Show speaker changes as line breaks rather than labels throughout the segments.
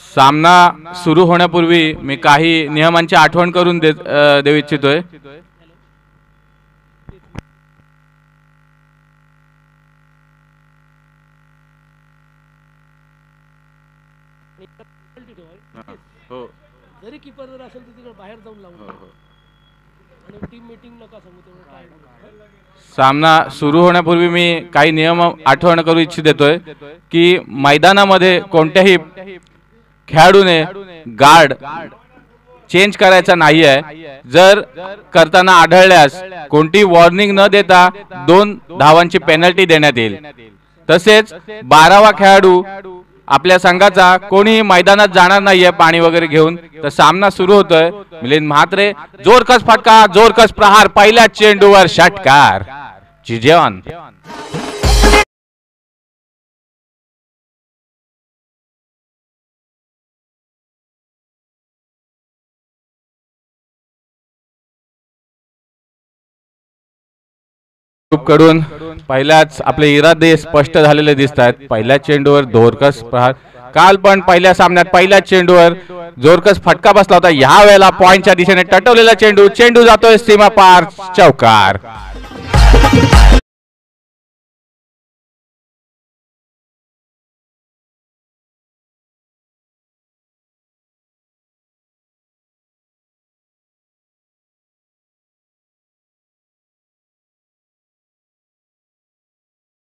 सामना सुरू होण्यापूर्वी मी काही नियमांची आठवण करून देऊ इच्छितोय।
जरी कीपर जर असेल तर तिकडे बाहेर जाऊन लावून आणि टीम मीटिंग नका सांगू तेवढं काय।
सामना सुरू होण्यापूर्वी मी काही नियम आठवण करू इच्छितोय की मैदानामध्ये कोणत्याही खेळाडूने गार्ड चेंज करायचा नाही आहे। जर करताना आढळल्यास कोणती वॉर्निंग न देता 2 धावांची पेनल्टी देण्यात येईल। तसेच 12वा खेळाडू आपल्या संघाचा कोणी मैदानात जाणार नाहीये पाणी वगैरे घेऊन। तर सामना सुरू होतोय। मिलिंद म्हात्रे जोरकस फटका, जोरकस प्रहार, पहिल्या चेंडूवर षटकार जिजॉन। कडून पहिल्याच आपले इरादे स्पष्ट झालेले दिसत आहेत। पहिल्या चेंडूवर जोरकस प्रहार, काल पण पहिल्या सामन्यात पहिल्याच चेंडूवर जोरकस फटका बसला होता। या वेळेला पॉइंटच्या दिशेने टटवलेला चेंडू, चेंडू जातोय सीमा पार, चौकार।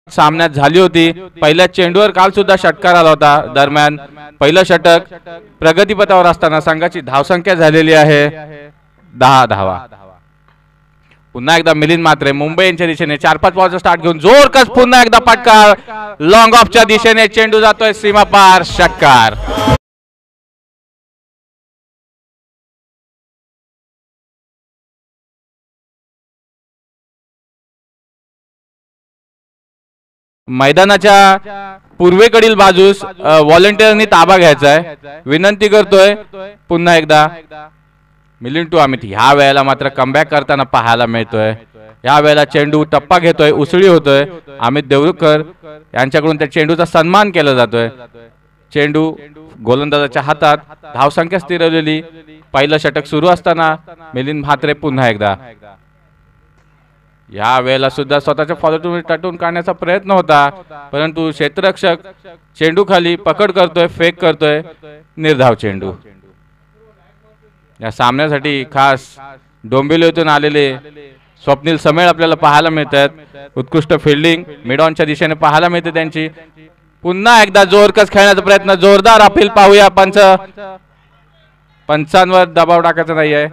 सामन्यात झाली होती। पहिल्या चेंडूवर काल सुद्धा षटकार आला होता। दरम्यान पहिलं षटक प्रगतीपथावर असताना संघाची धावसंख्या झालेली आहे 10 धावा। पुन्हा एकदा मिलिंद म्हात्रे मुंबई यांच्या दिशेने 4-5 बॉलचा स्टार्ट घेऊन जोरकस पुन्हा एकदा फटका, लॉंग ऑफच्या दिशेने चेंडू जातोय सीमा पार, षटकार। मैदानाच्या पूर्वेकडील बाजूस व्हॉलंटियरनी ताबा घ्यायचा आहे। विनंती करतोय पुन्हा एकदा मिलिंद टू अमित। ह्या वेळेला मात्र कमबॅक करताना पाहायला मिळतोय। या वेळेला चेंडू टप्पा घेतोय, उसळी होतोय। अमित देवरुखकर यांच्याकडून त्या चेंडूचा सन्मान केला जातोय। चेंडू गोलंदाजाच्या हातात, धावसंख्या स्थिरवलेली। पहिलं षटक सुरू असताना मिलिंद म्हात्रे पुन्हा एकदा। या वेळेला सुद्धा स्वतःच्या फॉलोटून टटून काढण्याचा प्रयत्न होता, परंतु क्षेत्ररक्षक चेंडू खाली पकड करतोय, फेक करतोय, निर्धाव चेंडू। या सामन्यासाठी खास डोंबिवलीतून आलेले स्वप्नील समेळ आपल्याला पाहायला मिळतात। उत्कृष्ट फिल्डिंग मिड ऑनच्या दिशेने पाहायला मिळते त्यांची। पुन्हा एकदा जोरकस खेळण्याचा प्रयत्न, जोरदार अपील पाहूया। पंचांवर दबाव टाकायचा नाहीये।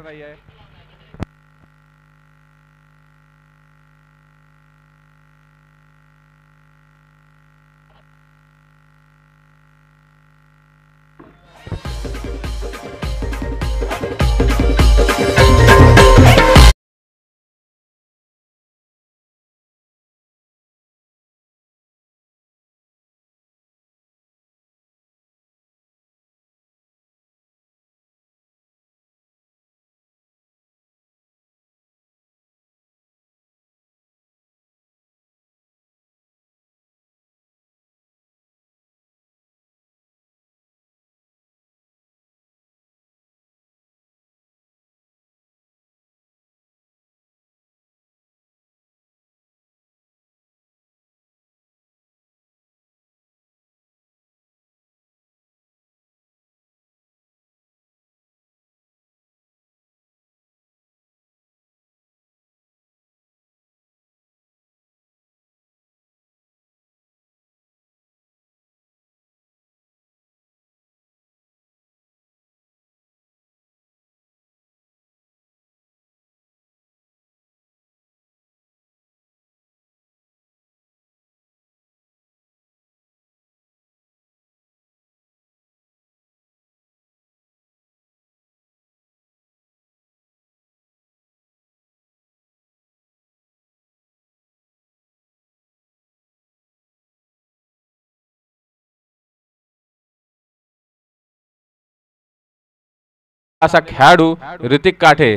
असा खेळाडू ऋतिक काठे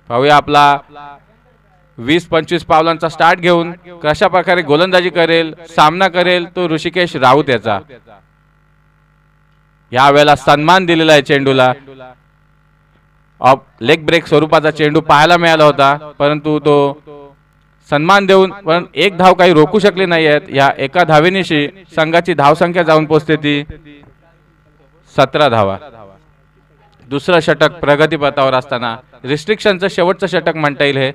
पाहूया आपला 20-25 पावलांचा स्टार्ट घेऊन कशा प्रकारे गोलंदाजी करेल, सामना करेल तो ऋषिकेश राऊत याचा। यावेळेला सन्मान दिलेला आहे चेंडूला. लेग ब्रेक स्वरूपाचा चेंडू पाहायला मिळाला होता, परंतु तो सन्मान देऊन पण एक धाव काही रोखू शकले नाही आहेत. या एका धावेनिशी संघाची धावसंख्या जाऊन पोहोचते ती 17 धावा. दुसरं षटक प्रगतीपथावर असताना रिस्ट्रिक्शनचं शेवटचं षटक म्हणता येईल हे.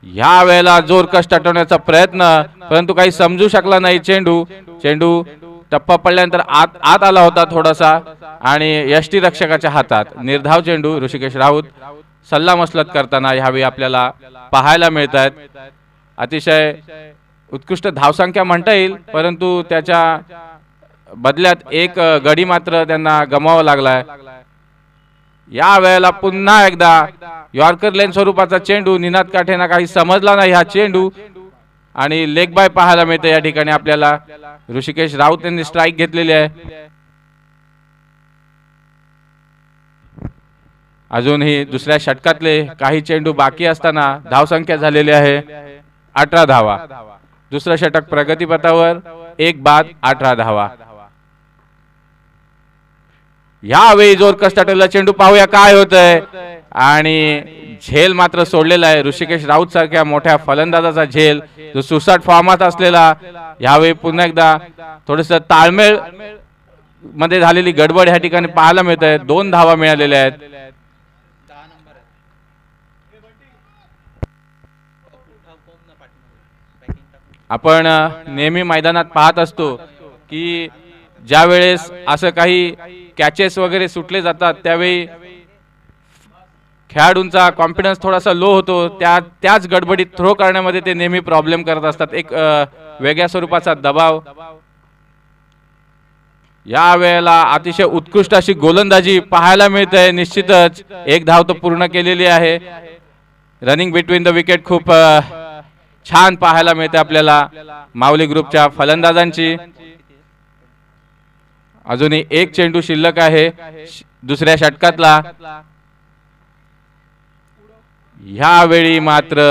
या वेळेला जोर कष्ट टाळण्याचा प्रयत्न, परंतु काही समजू शकला नाही चेंडू टप्पा पडल्यानंतर आत आला होता थोडासा आणि यष्टी रक्षकाच्या हातात. निर्धाव चेंडू ऋषिकेश राऊत सल्लामसलत करताना ह्यावेळी आपल्याला पाहायला मिळत आहेत. अतिशय उत्कृष्ट धावसंख्या म्हणता येईल, परंतु त्याच्या बदल्यात एक गडी मात्र त्यांना गमावा लागलाय. या वेळेला पुन्हा एकदा यॉर्कर लेन स्वरूपाचा चेंडू, निनाद काठेंना काही समजला नाही हा चेंडू आणि लेग बाय पाहायला मिळते या ठिकाणी आपल्याला. ऋषिकेश राऊत यांनी स्ट्राईक घेतलेली आहे. अजूनही दुसऱ्या षटकातले काही चेंडू बाकी असताना धावसंख्या झालेली आहे 18 धावा. दुसरं षटक प्रगतीपथावर, 1 बाद 18 धावा. यावेळी जोर कष्टाटलेला चेंडू पाहूया काय होतंय आणि झेल मात्र सोडलेला आहे. ऋषिकेश राऊत सारख्या मोठ्या फलंदाजाचा झेल, जो सुसाट फॉर्मात असलेला, यावेळी पुन्हा एकदा थोडस ताळमेळ मध्ये झालेली गडबड ह्या ठिकाणी पाहायला मिळत आहे. 2 धावा मिळालेल्या आहेत. आपण नेहमी मैदानात पाहत असतो की ज्या वेळेस असं काही कॅचेस वगैरे सुटले जातात त्यावेळी खेळाडूंचा कॉन्फिडन्स थोडासा लो होतो. त्याच गडबडीत थ्रो करण्यामध्ये ते नेहमी प्रॉब्लेम करत असतात. एक वेगळ्या स्वरूपाचा दबाव. या वेळेला अतिशय उत्कृष्ट अशी गोलंदाजी पाहायला मिळते. निश्चितच 1 धाव तो पूर्ण केलेली आहे. रनिंग बिटवीन द विकेट खूप छान पाहायला मिळते आपल्याला माऊली ग्रुपच्या फलंदाजांची. अजूनही एक चेंडू शिल्लक आहे दुसऱ्या षटकातला. ह्यावेळी मात्र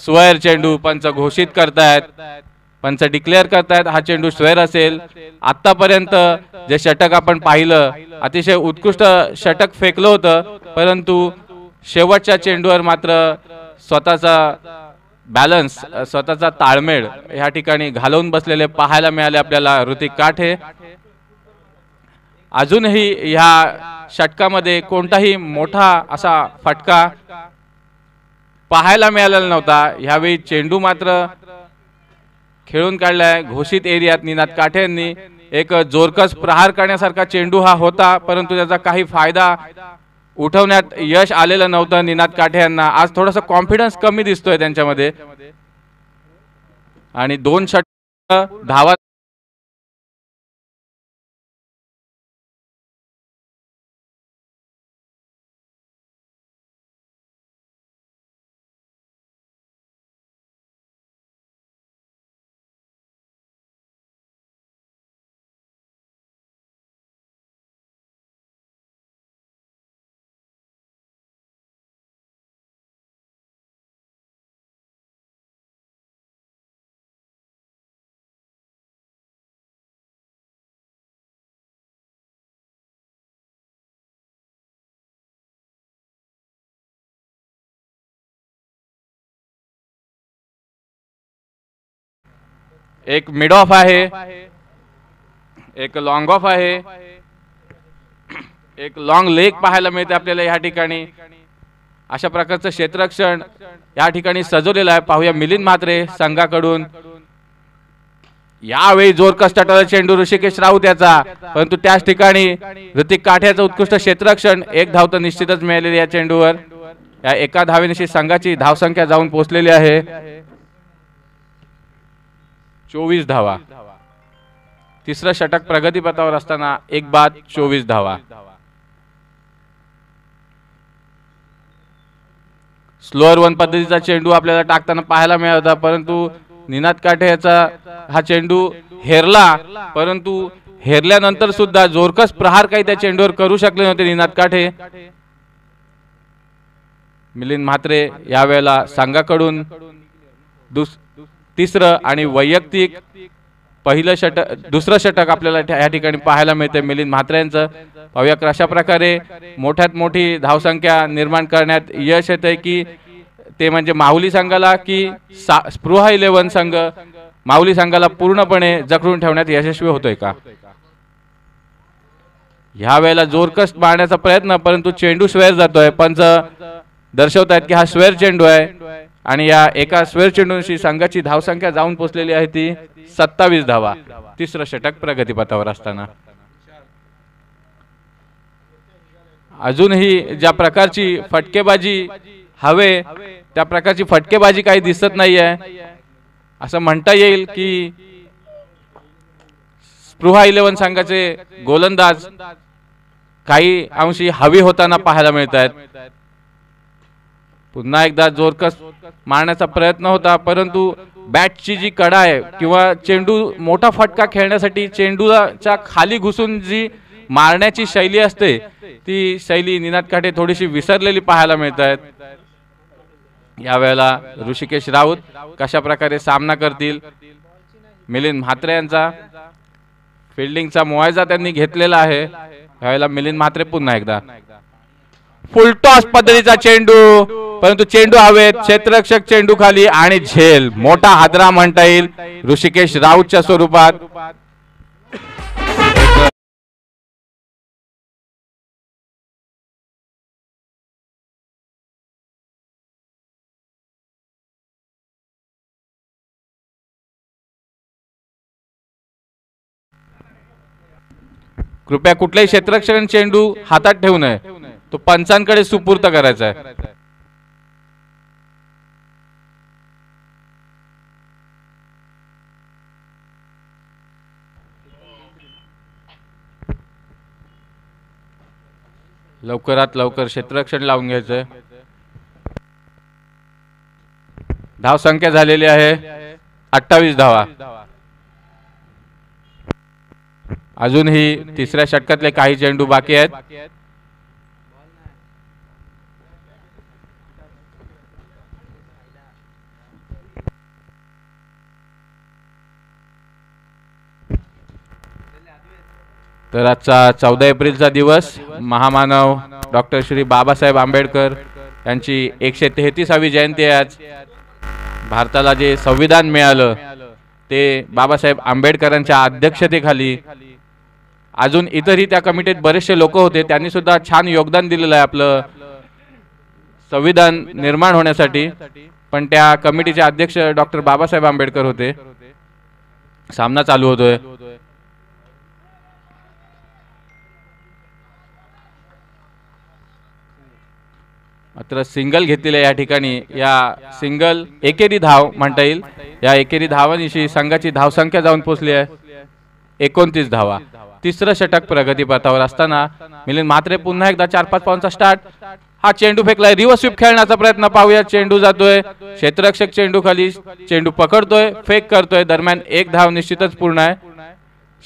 स्क्वेअर चेंडू पंच घोषित करतायत, पंच डिक्लेअर करतायत हा चेंडू स्क्वेअर असेल. आतापर्यंत जे षटक आपण पाहिलं अतिशय उत्कृष्ट षटक फेकलं होतं, परंतु शेवटच्या चेंडूवर मात्र स्वतःचा बॅलन्स, स्वतःचा ताळमेळ ह्या ठिकाणी घालवून बसलेले पाहायला मिळाले आपल्याला ऋतिक काठे. अजूनही ह्या षटकामध्ये कोणताही मोठा असा फटका पाहायला मिळालेला नव्हता. ह्यावेळी चेंडू मात्र खेळून काढलाय घोषित एरियात. निनाद काठे यांनी एक जोरकस प्रहार करण्यासारखा चेंडू हा होता, परंतु त्याचा काही फायदा उठवण्यात यश आलेलं नव्हतं निनाद काठे यांना. आज थोडासा कॉन्फिडन्स कमी दिसतोय त्यांच्यामध्ये आणि 2 षटक धावा एक मिड ऑफ आहे, एक लॉंग ऑफ आहे, एक लॉंग लेग पाहायला मिळते आपल्याला या ठिकाणी. अशा प्रकारचं क्षेत्ररक्षण या ठिकाणी सजवलेलं आहे. पाहूया मिलिंद म्हात्रे संघाकडून. यावेळी जोर कष्टाळलेला चेंडू ऋषिकेश राऊत याचा, परंतु त्याच ठिकाणी ऋतिक काठेचं उत्कृष्ट क्षेत्ररक्षण. 1 धाव तर निश्चितच मिळालेली या चेंडूवर. या एका धावेनिशी संघाची धावसंख्या जाऊन पोहोचलेली आहे 24 धावा. तिसरं षटक प्रगतीपथावर असताना 1 बाद 24 धावा. स्लोअर 1 पद्धतीचा चेंडू आपल्याला टाकताना पाहायला मिळाला होता, परंतु निनाद काठे याचा हा चेंडू हेरला, परंतु हेरल्यानंतर सुद्धा जोरकस प्रहार काही त्या चेंडूवर करू शकले नव्हते निनाद काठे. मिलिंद म्हात्रे यावेळेला संघाकडून तिसरं आणि वैयक्तिक पहिलं षटक दुसरं षटक आपल्याला या ठिकाणी पाहायला मिळते मिलिंद म्हात्रे यांचं. पाहूया कशा प्रकारे मोठ्यात मोठी धावसंख्या निर्माण करण्यात यश येते की ते म्हणजे माहुली संघाला की स्पृहा 11 संघ माहुली संघाला पूर्णपणे जखडून ठेवण्यात यशस्वी होतोय का. ह्या वेळेला जोरकस मारण्याचा प्रयत्न परंतु चेंडू स्वेअर जातोय. पंच दर्शवतायत की हा स्वेअर चेंडू आहे आणि या एका स्वेअर चेंडूशी संघाची धावसंख्या जाऊन पोहोचलेली आहे ती 27 धावा. तिसरं षटक प्रगतीपथावर असताना अजूनही ज्या प्रकारची फटकेबाजी हवे त्या प्रकारची फटकेबाजी काही दिसत नाहीये. असं म्हणता येईल की स्पृहा 11 संघाचे गोलंदाज काही अंशी हवी होताना पाहायला मिळत आहेत. पुन्हा एकदा जोरकस मारण्याचा प्रयत्न होता परंतु बॅटची जी कडा आहे किंवा चेंडू मोठा फटका खेळण्यासाठी चेंडूच्या खाली घुसून जी मारण्याची शैली असते ती शैली निनाद काठे थोडीशी विसरलेली पाहायला मिळत आहेत. यावेळेला ऋषिकेश राऊत कशा प्रकारे सामना करतील. मिलिंद म्हात्रे यांचा फिल्डिंगचा मुआयजा त्यांनी घेतलेला आहे. यावेळेला मिलिंद म्हात्रे पुन्हा एकदा फुल टॉस पद्धतीचा चेंडू परंतु चेंडू हवेत क्षेत्ररक्षक चेंडू खाली आणि झेल मोठा हादरा म्हणता येईल ऋषिकेश राऊतच्या स्वरूपात. कृपया कुठलाही क्षेत्ररक्षण चेंडू हातात ठेवू नये. तो पंचांकडे सुपूर्त करायचा आहे. लवकरात लवकर क्षेत्ररक्षण लावून घ्यायचंय. धाव संख्या झालेली आहे 28 धावा. अजूनही तिसऱ्या षटकातले काही चेंडू बाकी आहेत. तर आजचा 14 एप्रिलचा दिवस महामानव डॉक्टर श्री बाबासाहेब आंबेडकर यांची 133वी जयंती आहे. आज भारताला जे संविधान मिळालं ते बाबासाहेब आंबेडकरांच्या अध्यक्षतेखाली अजून इतरही त्या कमिटीत बरेचसे लोक होते. त्यांनी सुद्धा छान योगदान दिलेलं आहे आपलं संविधान निर्माण होण्यासाठी. पण त्या कमिटीचे अध्यक्ष डॉक्टर बाबासाहेब आंबेडकर होते. सामना चालू होतोय. मात्र सिंगल घेतलेले या ठिकाणी या सिंगल एकेरी धाव म्हणता येईल. या एकेरी धावांशी संघाची धावसंख्या जाऊन पोहोचली आहे 29 धावा. तिसरं षटक प्रगतीपथावर असताना मिलिंद म्हात्रे पुन्हा एकदा 4-5 पाऊंडचा स्टार्ट. हा चेंडू फेकलाय. रिव्हर्स स्वीप खेळण्याचा प्रयत्न पाहूया. चेंडू जातोय क्षेत्ररक्षक चेंडू खाली. चेंडू पकडतोय फेक करतोय. दरम्यान एक धाव निश्चितच पूर्ण आहे.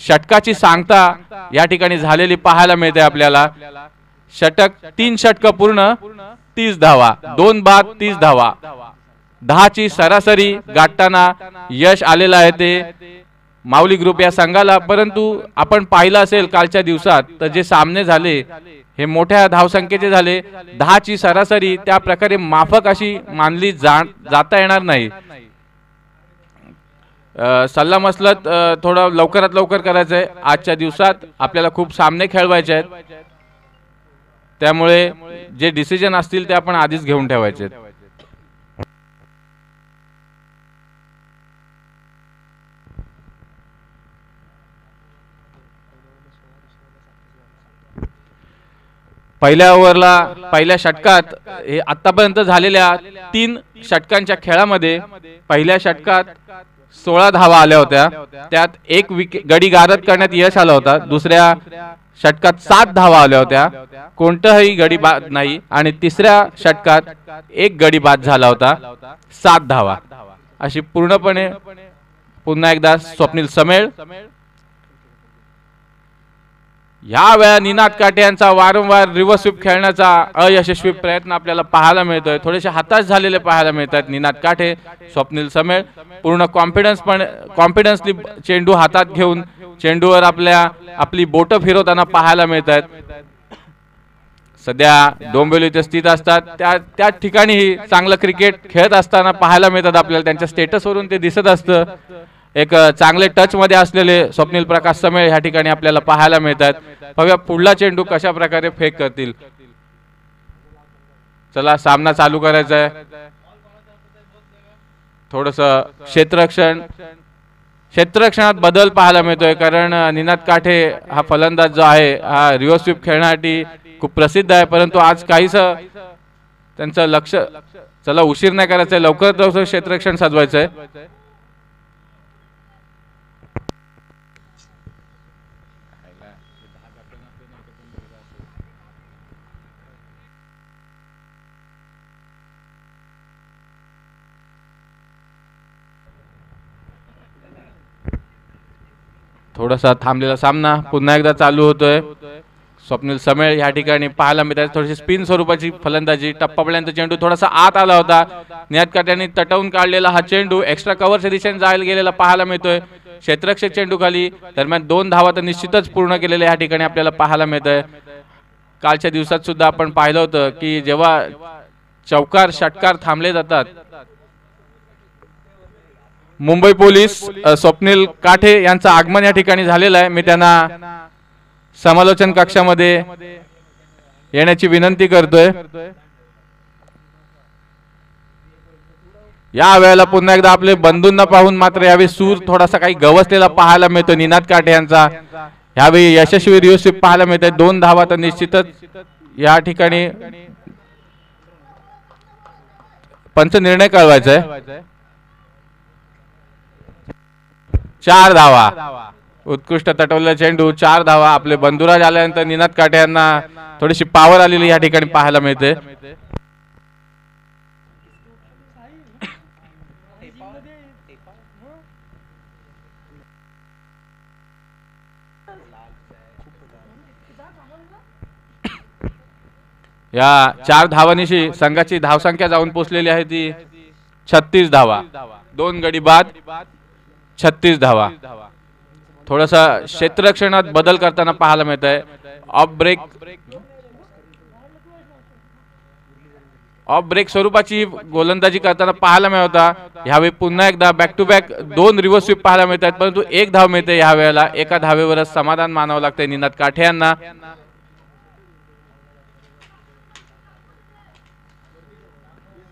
षटकाची सांगता या ठिकाणी झालेली पाहायला मिळते आपल्याला. षटक 3 षटक पूर्ण 30 धावा 2 बाद 30 धावा 10 ची सरासरी गाठताना यश आलेलं आहे ते माऊली ग्रुप या संघाला. परंतु आपण पाहिलं असेल कालच्या दिवसात तर जे सामने झाले हे मोठ्या धावसंख्येचे झाले. 10 ची सरासरी त्या प्रकारे माफक अशी मानली जाता येणार नाही. सल्ला मसलत थोडं लवकरात लवकर करायचं आहे. आजच्या दिवसात आपल्याला खूप सामने खेळवायचे आहेत. त्यामुळे जे डिसिजन असतील ते आपण आधीच घेऊन ठेवायचे. पहिल्या ओव्हरला पहिल्या षटकात हे आतापर्यंत झालेल्या 3 षटकांच्या खेळामध्ये पहिल्या षटकात 16 धावा आल्या होत्या. त्यात एक गडी गारद करण्यात यश आलं होतं. दुसऱ्या षटकात 7 धावा आल्या होत्या. कोणताही गडी बाद नाही. आणि तिसऱ्या षटकात एक गडी बाद झाला होता 7 धावा. अशी पूर्णपणे पुन्हा एकदा स्वप्नील समेळ ह्या वेळा निनाद काटे यांचा वारंवार रिव्हर्स स्वीप खेळण्याचा अयशस्वी प्रयत्न आपल्याला पाहायला मिळतोय. थोडेसे हताश झालेले पाहायला मिळतात निनाद काटे. स्वप्नील समेळ पूर्ण कॉन्फिडन्सली चेंडू हातात घेऊन चेंडूवर आपली बोटं फिरवताना पाहायला मिळतात. सध्या डोंबिवली इथे स्थित असतात त्या ठिकाणीही चांगलं क्रिकेट खेळत असताना पाहायला मिळतात आपल्याला. त्यांच्या स्टेटसवरून ते दिसत असतं. एक चांगले टच मध्ये असलेले स्वप्नील प्रकाश समेळ ह्या ठिकाणी आपल्याला पाहायला मिळतात. बघा पुढला चेंडू कशा प्रकारे फेक करतील. चला सामना चालू करायचा आहे. थोडस क्षेत्ररक्षणात बदल पाहायला मिळतोय कारण निनाद काठे हा फलंदाज जो आहे हा रिव्हर्स स्वीप खेळण्यासाठी खूप प्रसिद्ध आहे. परंतु आज काहीच त्यांचं लक्ष चला उशीर नाही करायचंय लवकर क्षेत्ररक्षण सजवायचंय. थोडासा थांबलेला सामना पुन्हा एकदा चालू होतोय. स्वप्नील समेळ या ठिकाणी पाहायला मिळतात. थोडीशी स्पिन स्वरूपाची फलंदाजी. टप्पापर्यंत चेंडू थोडासा आत आला होता. निनाद काट्यांनी तटवून काढलेला हा चेंडू एक्स्ट्रा कव्हरच्या दिशेने जायला गेलेला पाहायला मिळतोय. क्षेत्ररक्षक चेंडू खाली दरम्यान 2 धावा तर निश्चितच पूर्ण केलेल्या या ठिकाणी आपल्याला पाहायला मिळतंय. कालच्या दिवसात सुद्धा आपण पाहिलं होतं की जेव्हा चौकार षटकार थांबले जातात मुंबई पोलीस स्वप्नील काठे यांचं आगमन या ठिकाणी झालेलं आहे. मी त्यांना समालोचन कक्षामध्ये येण्याची विनंती करतोय. या वेळेला पुन्हा एकदा आपले बंधूंना पाहून मात्र यावेळी सूर थोडासा काही गवसलेला पाहायला मिळतो निनाद काठे यांचा. यावेळी यशस्वी रिव्हर्स स्वीप पाहायला मिळते. 2 धावा तर निश्चितच या ठिकाणी पंच निर्णय कळवायचा आहे. 4 धावा. उत्कृष्ट तटवलेला चेंडू 4 धावा. आपले बंधुराज आल्यानंतर निनाद काटे यांना थोडीशी पावर आलेली या ठिकाणी पाहायला मिळते. या 4 धावांनिशी संघाची धावसंख्या जाऊन पोहोचलेली आहे ती 36 धावा. 2 गडी बाद 36 धावा. थोडासा क्षेत्ररक्षणात बदल करताना पाहायला मिळत आहे. ऑफ ब्रेक स्वरूपाची गोलंदाजी करताना पाहायला मिळत होता. यावेळी पुन्हा एकदा back to back 2 reverse sweep पाहायला मिळतात. परंतु 1 धाव मिळते. या वेळेला एका धावेवरच समाधान मानावं लागतंय निनाद काठे यांना.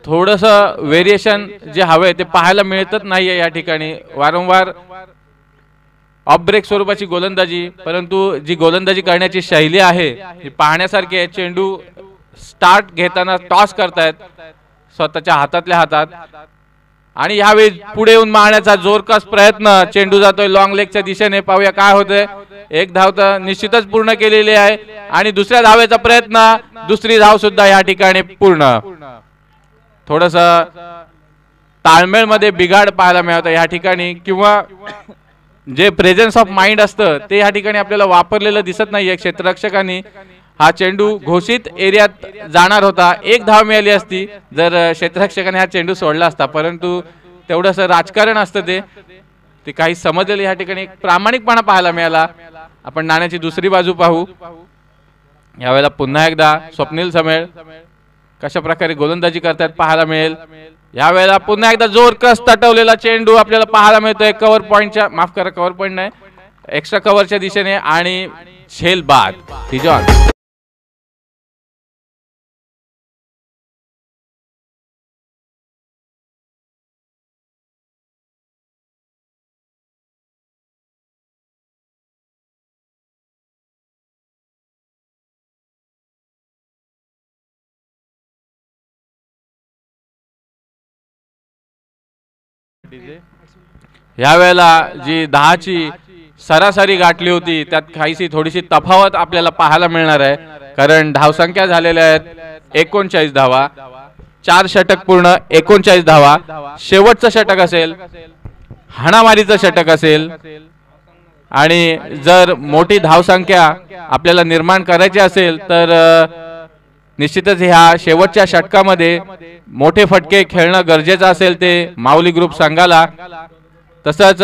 थोडस व्हेरिएशन जे हवे ते पाहायला मिळतच नाहीये या ठिकाणी. वारंवार ऑफ ब्रेक स्वरूपाची गोलंदाजी. परंतु जी गोलंदाजी करण्याची शैली आहे ती पाहण्यासारखी आहे. चेंडू स्टार्ट घेताना टॉस करतायत स्वतःच्या हातातल्या हातात आणि यावेळी पुढे येऊन मारण्याचा जोरकस प्रयत्न. चेंडू जातोय लॉंग लेगच्या दिशेने. पाहूया काय होतंय. 1 धाव तर निश्चितच पूर्ण केलेली आहे आणि दुसऱ्या धावेचा प्रयत्न. दुसरी धाव सुद्धा या ठिकाणी पूर्ण. थोडस ताळमेळ मध्ये बिघाड पाहायला मिळतं या ठिकाणी किंवा जे प्रेझेन्स ऑफ माइंड असतं ते या ठिकाणी आपल्याला वापरलेलं दिसत नाहीये क्षेत्ररक्षकांनी. हा चेंडू घोषित एरियात जाणार होता. 1 धाव मिळाली असती जर क्षेत्ररक्षकाने हा चेंडू सोडला असता. परंतु तेवढंस राजकारण असतं ते काही समजलेलं या ठिकाणी प्रामाणिकपणा पाहायला मिळाला. आपण नाण्याची दुसरी बाजू पाहू. यावेळेला पुन्हा एकदा स्वप्नील समेळ कशा प्रकारे गोलंदाजी करतात पाहायला मिळेल. यावेळेला पुन्हा एकदा जोरकस तटवलेला चेंडू आपल्याला पाहायला मिळतोय. कव्हर पॉइंटच्या कव्हर पॉइंट नाही एक्स्ट्रा कव्हरच्या दिशेने आणि झेल बाद. तिजॉन या वेळेला जी 10ची सरासरी गाठली होती त्यात काहीशी थोडीशी तफावत आपल्याला पाहायला मिळणार आहे. कारण धावसंख्या झालेल्या आहेत 39 धावा. 4 षटक पूर्ण 39 धावा. शेवटचं षटक असेल हाणामारीचं षटक असेल आणि जर मोठी धावसंख्या आपल्याला निर्माण करायची असेल तर निश्चितच ह्या शेवटच्या षटकामध्ये मोठे फटके खेळणं गरजेचं असेल ते माऊली ग्रुप संघाला. तसंच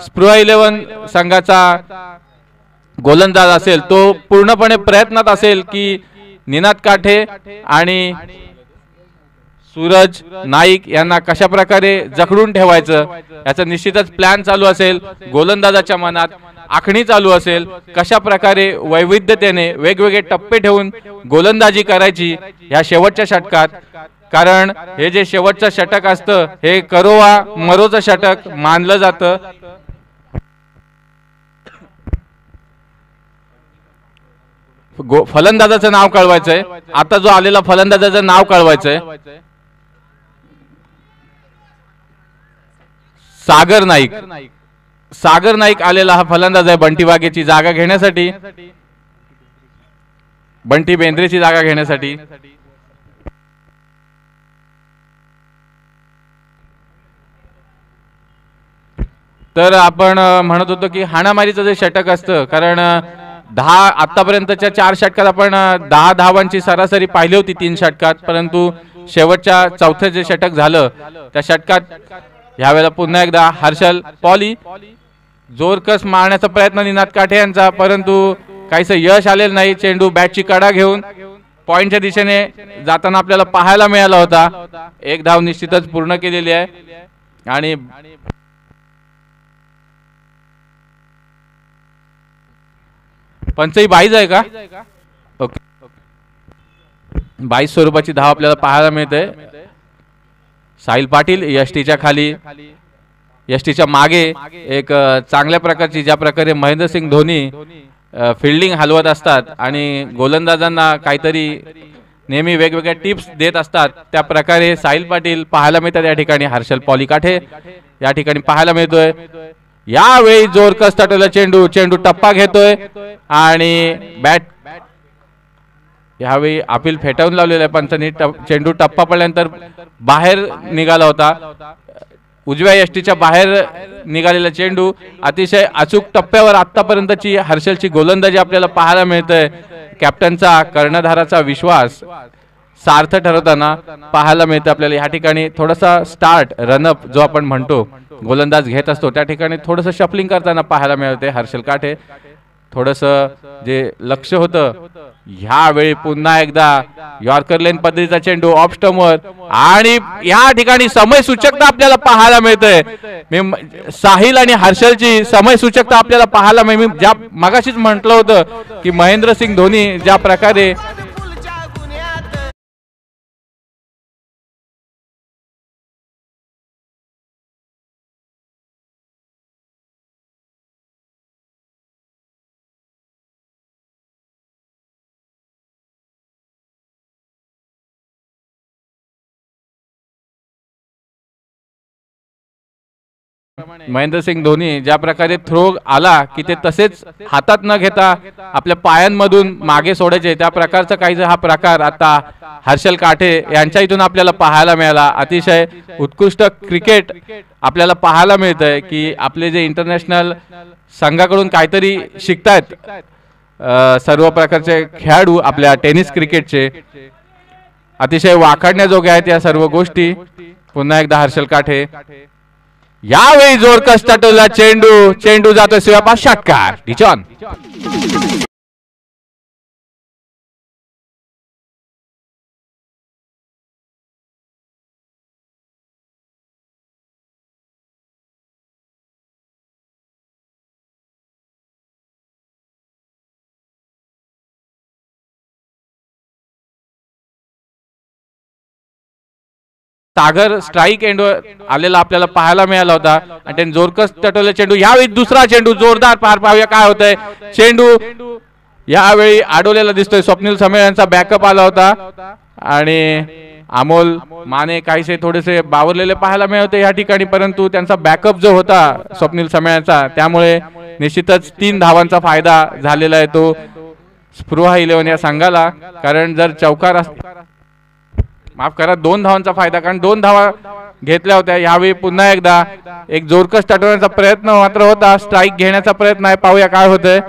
स्पृहा 11 संघाचा गोलंदाज असेल तो पूर्णपणे प्रयत्नात असेल की निनाद काठे आणि सूरज नाईक यांना कशा प्रकारे जखडून ठेवायचं याचा निश्चितच प्लॅन चालू असेल. गोलंदाजाच्या मनात आखणी चालू असेल कशा प्रकारे वैविध्यतेने वेगवेगळे टप्पे ठेवून गोलंदाजी करायची या शेवटच्या षटकात. कारण हे जे शेवटचं षटक असतं हे करो वा मरोचं षटक मानलं जातं. फलंदाजाचं नाव कळवायचंय. आता जो आलेला फलंदाजाचं नाव कळवायचंय. सागर नाईक. सागर नाईक आलेला हा फलंदाज आहे बंटी वाघेची जागा घेण्यासाठी, बंटी बेंद्रेची जागा घेण्यासाठी. तर आपण म्हणत होतो की हाणामारीचं जे षटक असतं, कारण 10 आतापर्यंतच्या 4 षटकात आपण 10 धावांची सरासरी पाहिली होती 3 षटकात, परंतु शेवटच्या चौथं जे षटक झालं त्या षटकात यावेळेला पुन्हा एकदा हर्षल पॉली जोरकस मारण्याचा प्रयत्न निनाद काठे यांचा, परंतु काहीसं यश आलेलं नाही. चेंडू बॅटची कडा घेऊन पॉइंटच्या दिशेने जाताना आपल्याला पाहायला मिळाला होता. एक धाव निश्चितच पूर्ण केलेली आहे आणि पंचही 22 आहे का? ओके, 22 स्वरूपाची धाव आपल्याला पाहायला मिळते. साहिल पाटील यष्टीच्या खाली, यष्टीच्या मागे एक चांगल्या प्रकारची ज्या प्रकारे महेंद्रसिंग धोनी फिल्डिंग हलवत असतात आणि गोलंदाजांना काहीतरी नेहमी वेगवेगळ्या टिप्स देत असतात त्या प्रकारे साहिल पाटील पाहायला मिळतात या ठिकाणी. हर्षल पॉली काठे या ठिकाणी पाहायला मिळतोय. यावेळी जोरकस तटवला चेंडू, चेंडू टप्पा घेतोय आणि बॅट यावेळी अपील फेटाळून लावलेला आहे पंचांनी. चेंडू टप्पा पडल्यानंतर बाहेर निघाला होता, उजव्या यष्टीच्या बाहेर निघालेला चेंडू. अतिशय अचूक टप्प्यावर आतापर्यंतची हर्षलची गोलंदाजी आपल्याला पाहायला मिळते. कॅप्टनचा कर्णधाराचा विश्वास सार्थ ठरवताना पाहायला मिळतं आपल्याला. या ठिकाणी थोडासा स्टार्ट रनअप जो आपण म्हणतो गोलंदाज घेत असतो त्या ठिकाणी थोडंसं शफलिंग करताना पाहायला मिळते हर्षल काठे. थोडंसं जे लक्ष होतं ह्यावेळी पुन्हा एकदा यॉर्कर लेन पद्धतीचा चेंडू ऑफ स्टंपवर आणि या ठिकाणी समय सूचकता आपल्याला पाहायला मिळते. साहिल आणि हर्षलची समय सूचकता आपल्याला पाहायला मिळते. मी ज्या मगाशीच म्हटलं होतं की महेंद्रसिंग धोनी ज्या प्रकारे महेंद्रसिंग धोनी ज्या प्रकारे थ्रो आला की ते तसेच हातात न घेता आपल्या पायांमधून मागे सोडायचे त्या प्रकारचा काही हा प्रकार आता हर्षल काठे यांच्या इथून आपल्याला पाहायला मिळाला. अतिशय उत्कृष्ट क्रिकेट आपल्याला पाहायला मिळतंय की आपले जे इंटरनॅशनल संघाकडून काहीतरी शिकतायत सर्व प्रकारचे खेळाडू आपल्या टेनिस क्रिकेटचे. अतिशय वाखाणण्याजोग्या आहेत या सर्व गोष्टी. पुन्हा एकदा हर्षल काठे. यावेळी जोरकस तटवला चेंडू, चेंडू जातोय शिवापास षटकार. डिचॉन सागर स्ट्राइक एंड आलेला आपल्याला पाहायला मिळाला होता आणि त्यांनी जोरकस तटवले चेंडू. यावेळी दुसरा चेंडू जोरदार पार पाहूया काय होतंय. चेंडू यावेळी अडवलेला दिसतोय. स्वप्नील समेळ यांचा बॅकअप आला होता आणि अमोल माने काहीसे थोडेसे बावरलेले पाहायला मिळते या ठिकाणी, परंतु त्यांचा बॅकअप जो होता स्वप्नील समेळांचा त्यामुळे निश्चितच 3 धावांचा फायदा झालेला आहे तो स्पृहा 11 या संघाला. कारण जर चौकार माफ करा 2 धावांचा फायदा, कारण 2 धावा घेतल्या होत्या. यावेळी पुन्हा एकदा एक जोरकस टटवण्याचा प्रयत्न मात्र होता, स्ट्राईक घेण्याचा प्रयत्न आहे, पाहूया काय होतंय.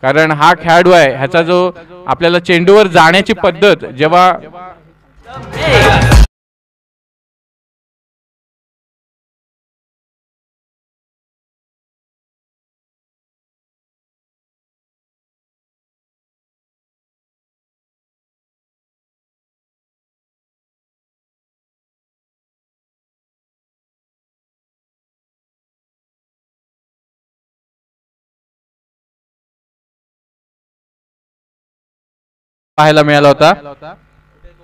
कारण हा खेळाडू आहे, ह्याचा जो आपल्याला चेंडूवर जाण्याची पद्धत जेव्हा पाहायला मिळाला होता.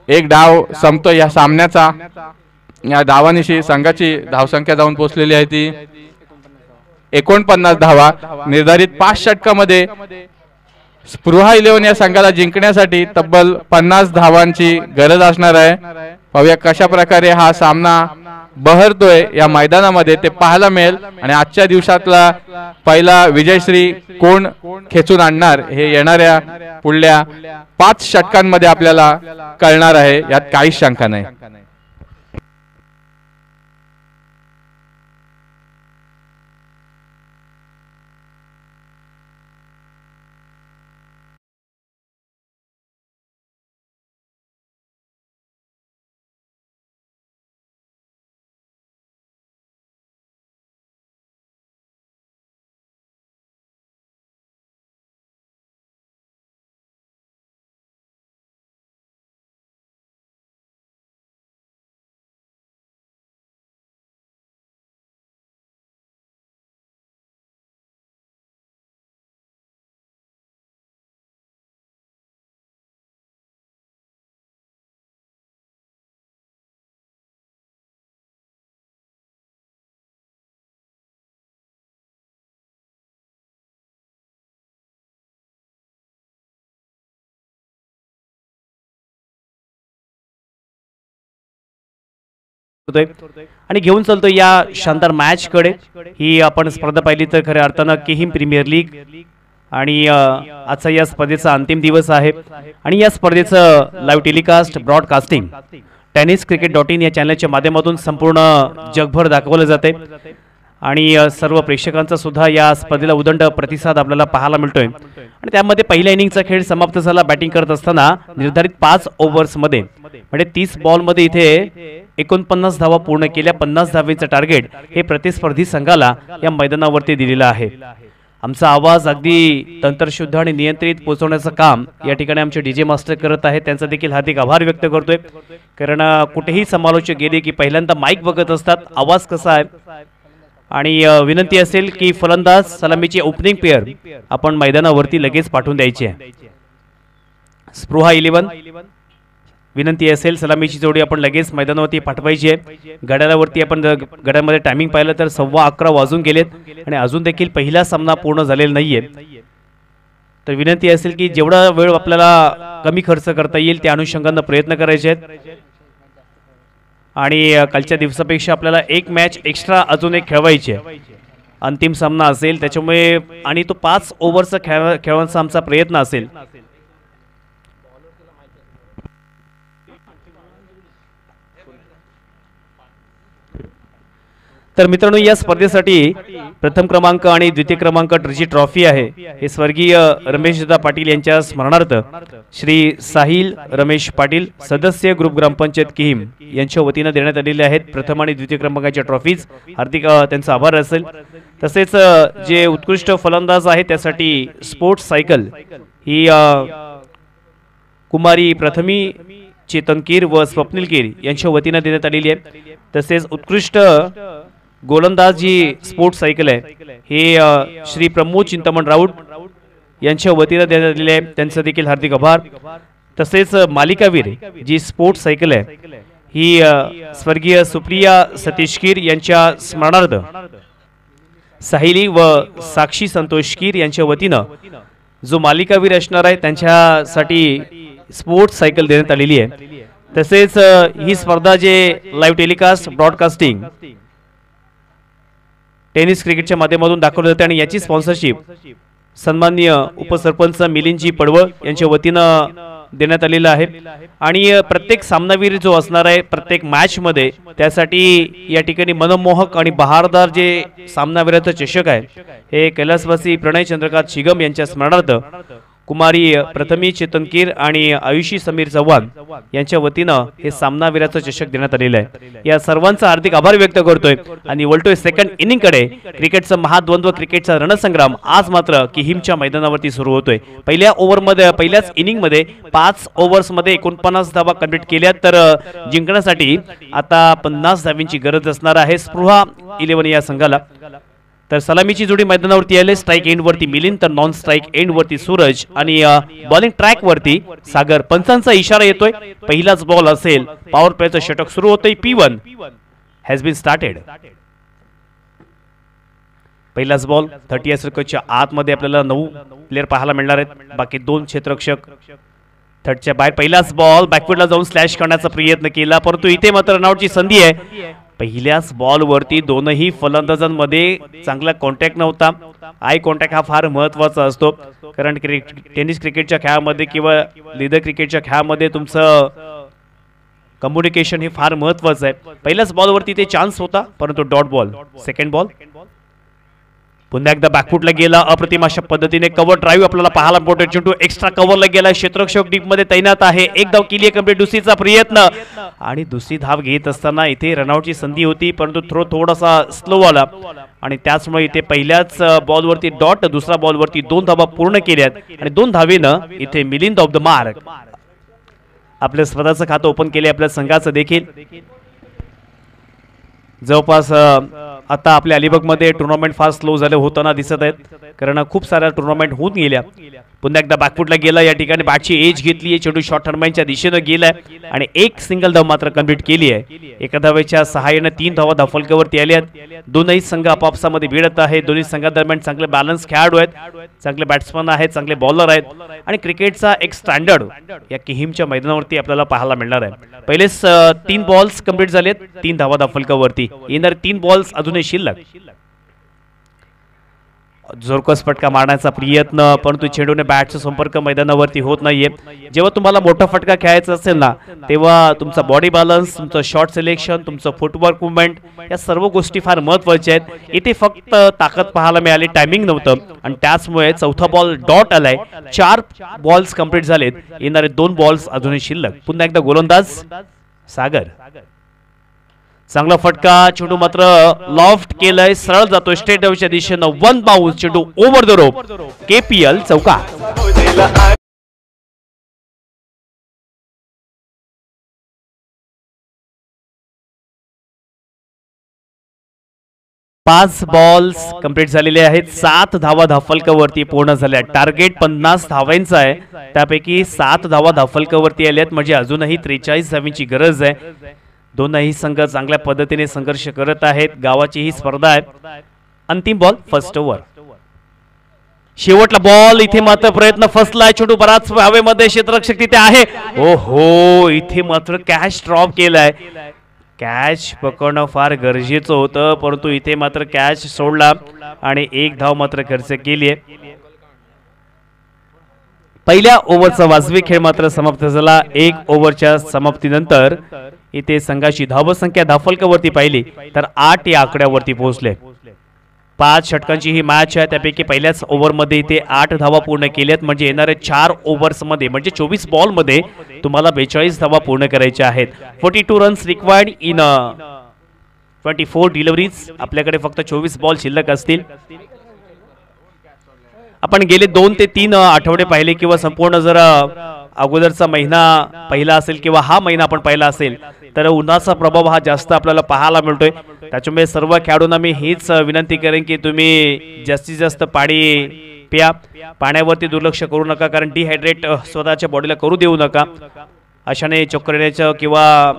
एक डाव संपतो या सामन्याचा. या धावानिशी संघाची धावसंख्या जाऊन पोहोचलेली आहे ती 49 धावा. निर्धारित 5 षटकामध्ये स्पृहा 11 या संघाला जिंकण्यासाठी तब्बल 50 धावांची गरज असणार आहे. पाहूया कशा प्रकारे हा सामना बहरतोय या मैदानामध्ये ते पाहायला मिळेल. आणि आजच्या दिवसातला पहिला विजयश्री कोण खेचून आणणार हे येणाऱ्या पुढल्या 5 षटकांमध्ये आपल्याला कळणार आहे, यात काहीच शंका नाही.
आणि घेऊन चालतो या शानदार मॅच कडे. ही आपण स्पर्धा पाहिली तर खऱ्या अर्थानं किहीम प्रीमियर लीग आणि आजचा या स्पर्धेचा अंतिम दिवस आहे. आणि या स्पर्धेचं लाईव्ह टेलिकास्ट ब्रॉडकास्टिंग tenniscricket.in या चॅनलच्या माध्यमातून संपूर्ण जगभर दाखवलं जाते. आणि सर्व प्रेक्षकांचा सुद्धा या स्पर्धेला उदंड प्रतिसाद आपल्याला पाहायला मिळतोय. आणि त्यामध्ये पहिल्या इनिंगचा खेळ समाप्त झाला. बॅटिंग करत असताना निर्धारित 5 ओव्हर्समध्ये म्हणजे 30 बॉलमध्ये इथे 49 धावा पूर्ण केल्या. 50 धावेचं टार्गेट हे प्रतिस्पर्धी संघाला या मैदानावरती दिलेलं आहे. आमचा आवाज अगदी तंत्रशुद्ध आणि नियंत्रित पोहोचवण्याचं काम या ठिकाणी आमचे डीजे मास्टर करत आहेत. त्यांचा देखील हार्दिक आभार व्यक्त करतोय. कारण कुठेही समालोचक गेले की पहिल्यांदा माईक बघत असतात आवाज कसा आहे. आणि विनंती असेल की फलंदाज सलामीची ओपनिंग पेअर आपण मैदानावरती लगेच पाठवून द्यायची आहे. स्पृहा 11 विनंती असेल सलामीची जोडी आपण लगेच मैदानावरती पाठवायची आहे. घड्याळावरती आपण घड्याळामध्ये टायमिंग पाहिलं तर 11:15 वाजून गेलेत आणि अजून देखील पहिला सामना पूर्ण झालेला नाहीये. तर विनंती असेल की जेवढा वेळ आपल्याला कमी खर्च करता येईल त्या अनुषंगाने प्रयत्न करायचे आहेत. आणि कालच्या दिवसापेक्षा आपल्याला एक मॅच एक्स्ट्रा अजून एक खेळवायची आहे. अंतिम सामना असेल त्याच्यामुळे आणि तो 5 ओव्हरचा खेळण्याचा आमचा प्रयत्न असेल. तर मित्रांनो या स्पर्धेसाठी प्रथम क्रमांक आणि द्वितीय क्रमांक जी ट्रॉफी आहे हे स्वर्गीय रमेशदा पाटील यांच्या स्मरणार्थ श्री साहिल रमेश पाटील सदस्य ग्रुप ग्रामपंचायत किहीम यांच्या वतीने देण्यात आलेले आहेत. प्रथम आणि द्वितीय क्रमांकाच्या ट्रॉफीज हार्दिक त्यांचा आभार असेल. तसेच जे उत्कृष्ट फलंदाज आहे त्यासाठी स्पोर्ट्स सायकल ही कुमारी प्रथमी चेतन कीर व स्वप्नील कीर यांच्या वतीने देण्यात आलेली आहे. तसेच उत्कृष्ट गोलंदाज जी स्पोर्ट्स सायकल आहे हे श्री प्रमोद चिंतामण राऊत यांच्या वतीने देण्यात आलेले आहे. त्यांचा देखील हार्दिक आभार. तसेच मालिकावीर जी स्पोर्ट्स सायकल आहे ही स्वर्गीय सुप्रिया सतीश कीर यांच्या स्मरणार्थ साहिली व साक्षी संतोष कीर यांच्या वतीने जो मालिकावीर असणार आहे त्यांच्यासाठी स्पोर्ट्स सायकल देण्यात आलेली आहे. तसेच ही स्पर्धा जे लाईव्ह टेलिकास्ट ब्रॉडकास्टिंग टेनिस क्रिकेटच्या माध्यमातून दाखवली जाते आणि याची स्पॉन्सरशिप सन्माननीय उपसरपंच मिलिंदजी पडवळ यांच्या वतीने देण्यात आलेलं आहे आणि प्रत्येक सामनावीर जो असणार आहे प्रत्येक मॅच मध्ये त्यासाठी या ठिकाणी मनमोहक आणि बहारदार जे सामनावीराचं चषक आहे हे कैलासवासी प्रणय चंद्रकांत शिगम यांच्या स्मरणार्थ कुमारी प्रथमी चेतनकीर आणि आयुषी समीर चव्हाण यांच्या वतीनं हे सामनावीराचं चषक देण्यात आलेलं आहे। या सर्वांचा हार्दिक आभार व्यक्त करतोय आणि वळतोय सेकंड इनिंग कडे। क्रिकेटचा महाद्वंद्व क्रिकेटचा रणसंग्राम आज मात्र किहीमच्या मैदानावरती सुरू होतोय। पहिल्या ओव्हरमध्ये पहिल्याच इनिंग मध्ये 5 ओव्हर्समध्ये 49 धावा कंप्लीट केल्या तर जिंकण्यासाठी आता 50 धावांची गरज असणार आहे स्पृहा 11 या संघाला। तर सलामीची जोडी मैदानावरती आले स्ट्राइक एंड वरती मिलिंद तर नॉन स्ट्राइक एंड वरती सूरज आणि बॉलिंग ट्रॅक वरती सागर। पंचांचा इशारा येतोय पहिलाच बॉल असेल पॉवर प्लेचं षटक सुरू होतंय P1 हॅज बीन स्टार्टेड। पहिलाच बॉल 30 सर्कलच्या आतमध्ये आपल्याला 9 प्लेयर पाहायला मिळणार आहेत बाकी 2 क्षेत्ररक्षक थर्डच्या बाहेर। पहिलाच बॉल बॅकवर्डला जाऊन स्लॅश करण्याचा प्रयत्न केला परंतु इथे मात्र रनआउटची संधी आहे। पहिल्याच बॉल वरती दोनही फलंदाजांमध्ये चांगला कॉन्टॅक्ट नव्हता। आय कॉन्टॅक्ट हा फार महत्त्वाचा असतो कारण टेनिस क्रिकेटच्या खेळामध्ये किंवा लीडर क्रिकेटच्या खेळामध्ये तुमचं कम्युनिकेशन हे फार महत्त्वाचं आहे। पहिल्याच बॉल वरती ते चान्स होता परंतु डॉट बॉल। सेकंड बॉल पुन्हा एकदा बॅकफुटला गेला अप्रतिम अशा पद्धतीने कव्हर ड्राईव्ह आपल्याला पाहायला मिळतो। चेंडू एक्स्ट्रा कव्हरला गेला क्षेत्ररक्षक डीप मध्ये तैनात आहे। एक धाव केली कंप्लीट दुसरीचा प्रयत्न आणि दुसरी धाव घेत असताना इथे रनआउटची संधी होती परंतु थ्रो थोडासा स्लो आला आणि त्याचमुळे इथे पहिल्याच बॉल वरती डॉट दुसरा बॉल वरती 2 धावा पूर्ण केल्यात आणि 2 धावेनं इथे मिलिंद ऑफ द मार्क आपल्या स्वतःचं खातं ओपन केले आपल्या संघाचं देखील। जवळपास आता आपल्या अलिबागमध्ये टुर्नामेंट फार स्लो झाले होताना दिसत आहेत कारण खूप साऱ्या टुर्नामेंट होऊन गेल्या। पुन्हा एकदा बॅकफुटला गेला या ठिकाणी बॅटची एज घेतली आहे चेंडू शॉर्ट टर्माइनच्या दिशेने गेलाय आणि एक सिंगल धाव मात्र कंप्लीट केली आहे। एका धावेच्या सहाय्याने 3 धावा धावफलकावरती आल्यात। दोनही संघ आपापसामध्ये भिडत आहेत। दोन्ही संघादरम्यान चांगले बॅलन्स खेळाडू आहेत चांगले बॅट्समन आहेत चांगले बॉलर आहेत आणि क्रिकेटचा एक स्टँडर्ड या किहीमच्या मैदानावरती आपल्याला पाहायला मिळणार आहे। पहिलेच 3 बॉल्स कंप्लीट झालेत 3 धावा धावफलकावरती येणार 3 बॉल्स अजूनही शिल्लक। जोरकस फटका मारण्याचा प्रयत्न परंतु चेंडूने बॅटचा संपर्क मैदानावरती होत नाहीये। जेव्हा तुम्हाला मोठा फटका खेळायचा असेल ना तेव्हा तुमचा बॉडी बॅलन्स तुमचं शॉट सिलेक्शन तुमचं फुटवर्क मुवमेंट या सर्व गोष्टी फार महत्त्वाच्या आहेत। इथे फक्त ताकद पाहायला मिळाली टायमिंग नव्हतं आणि त्याचमुळे चौथा बॉल डॉट आलाय। 4 बॉल्स कंप्लीट झालेत येणारे 2 बॉल्स अजूनही शिल्लक। पुन्हा एकदा गोलंदाज सागर चांगला फटका चेंडू मात्र लॉफ्ट केलाय सरळ जातोय स्ट्रेट डाऊनच्या दिशेनं 1 बाउंस चेंडू ओव्हर द रोप KPL चौका। 5 बॉल्स कंप्लीट झालेले आहेत 7 धावा धावफलकावरती पूर्ण झाल्या। टार्गेट 50 धावांचा आहे त्यापैकी 7 धावा धावफलकावरती आल्यात म्हणजे अजूनही 43 धावांची गरज आहे। दोनही संघ चांगल्या पद्धतीने संघर्ष करत आहेत गावाची ही स्पर्धा आहे। अंतिम बॉल फर्स्ट ओव्हर शेवटला बॉल इथे मात्र प्रयत्न फसलाय चेंडू बराच हवेमध्ये क्षेत्ररक्षक तिथे आहे। ओहो इथे मात्र कॅच ड्रॉप केलाय। कॅच पकडणं फार गरजेचं होतं परंतु इथे मात्र कॅच सोडला आणि 1 धाव मात्र खर्च केली आहे। पहिल्या ओव्हरचा वाजवी खेळ मात्र समाप्त झाला। 1 ओव्हरच्या समाप्तीनंतर इथे संघाची धावसंख्या धावफलकावरती पाहिली तर 8 या आकड्यावरती पोहोचले। 5 षटकांची ही मॅच आहे त्यापैकी पहिल्याच ओव्हरमध्ये इथे 8 धावा पूर्ण केल्यात म्हणजे येणारे 4 ओव्हर्समध्ये म्हणजे 24 बॉलमध्ये तुम्हाला 42 धावा पूर्ण करायच्या आहेत। 42 रन्स रिक्वायर्ड इन 24 डिलिव्हरीज। आपल्याकडे फक्त 24 बॉल शिल्लक असतील। आपण गेले 2 ते 3 आठवडे पाहिले किंवा संपूर्ण जर अगोदरचा महिना पहिला असेल किंवा हा महिना आपण पाहिला असेल तर उन्हाचा प्रभाव हा जास्त आपल्याला पाहायला मिळतोय। त्याच्यामुळे सर्व खेळाडूंना मी हीच विनंती करेन की तुम्ही जास्तीत जास्त पाणी प्या। पाण्यावरती दुर्लक्ष करू नका कारण डिहायड्रेट स्वतःच्या बॉडीला करू देऊ नका। अशाने चक्कर येण्याचं किंवा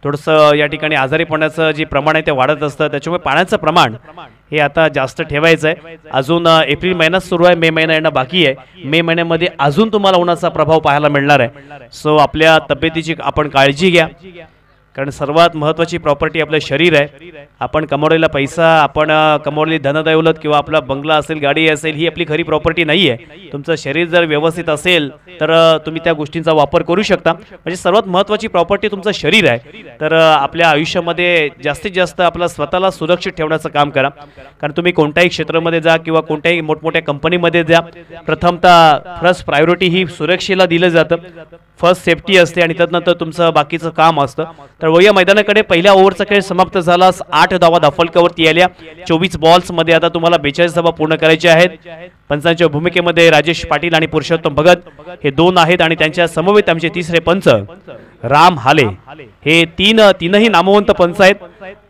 थोडंसं या ठिकाणी आजारी पडण्याचं जे प्रमाण आहे ते वाढत असतं त्याच्यामुळे पाण्याचं प्रमाण हे आता जास्त ठेवायचं आहे। अजून एप्रिल महिना सुरू आहे मे महिना येणं बाकी आहे। मे महिन्यामध्ये अजून तुम्हाला उन्हाचा प्रभाव पाहायला मिळणार आहे। सो आपल्या तब्येतीची आपण काळजी घ्या कारण सर्वात महत्त्वाची प्रॉपर्टी आपलं शरीर आहे. आपण कमवलेला पैसा, आपण कमवलेली धनदैवलत किंवा आपला बंगला असेल, गाडी असेल, ही आपली खरी प्रॉपर्टी नाही आहे. तुमचं शरीर जर व्यवस्थित असेल तर तुम्ही त्या गोष्टींचा वापर करू शकता. म्हणजे सर्वात महत्त्वाची प्रॉपर्टी तुमचं शरीर आहे. तर आपल्या आयुष्यामध्ये जास्तीत जास्त आपला स्वतःला सुरक्षित ठेवण्याचं काम करा. कारण तुम्ही कोणत्याही क्षेत्रामध्ये जा किंवा कोणत्याही मोठमोठ्या कंपनीमध्ये जा, प्रथमतः फर्स्ट प्रायोरिटी ही सुरक्षेला दिलं जातं. फर्स्ट सेफ्टी असते आणि त्यानंतर तुमचं बाकीचं काम असतं. तर वया मैदानाकडे पहिल्या ओव्हरचा खेळ समाप्त झाला. 8 धावा धाफलकावरती आल्या. 24 बॉल्समध्ये आता तुम्हाला 42 धावा पूर्ण करायच्या आहेत. पंचांच्या भूमिकेमध्ये राजेश पाटील आणि पुरुषोत्तम भगत हे 2 आहेत आणि त्यांच्या समवेत आमचे तिसरे पंच राम हाले. हे तीनही नामवंत पंच आहेत.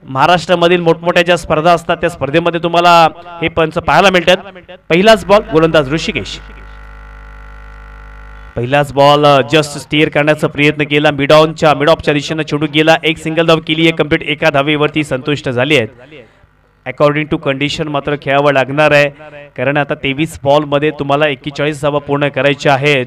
महाराष्ट्रामधील मोठमोठ्या ज्या स्पर्धा असतात त्या स्पर्धेमध्ये तुम्हाला हे पंच पाहायला मिळतात. पहिलाच बॉल गोलंदाज ऋषिकेश. पहिलाच बॉल जस्ट स्टीअर करण्याचा प्रयत्न केला. मिड ऑफच्या दिशेने चेंडू गेला. एक सिंगल धाव केली आहे कंप्लीट. एका धावेवरती संतुष्ट झाली आहेत. अकॉर्डिंग टू कंडिशन मात्र खेळावं लागणार आहे. कारण आता 23 बॉलमध्ये तुम्हाला 41 धावा पूर्ण करायच्या आहेत.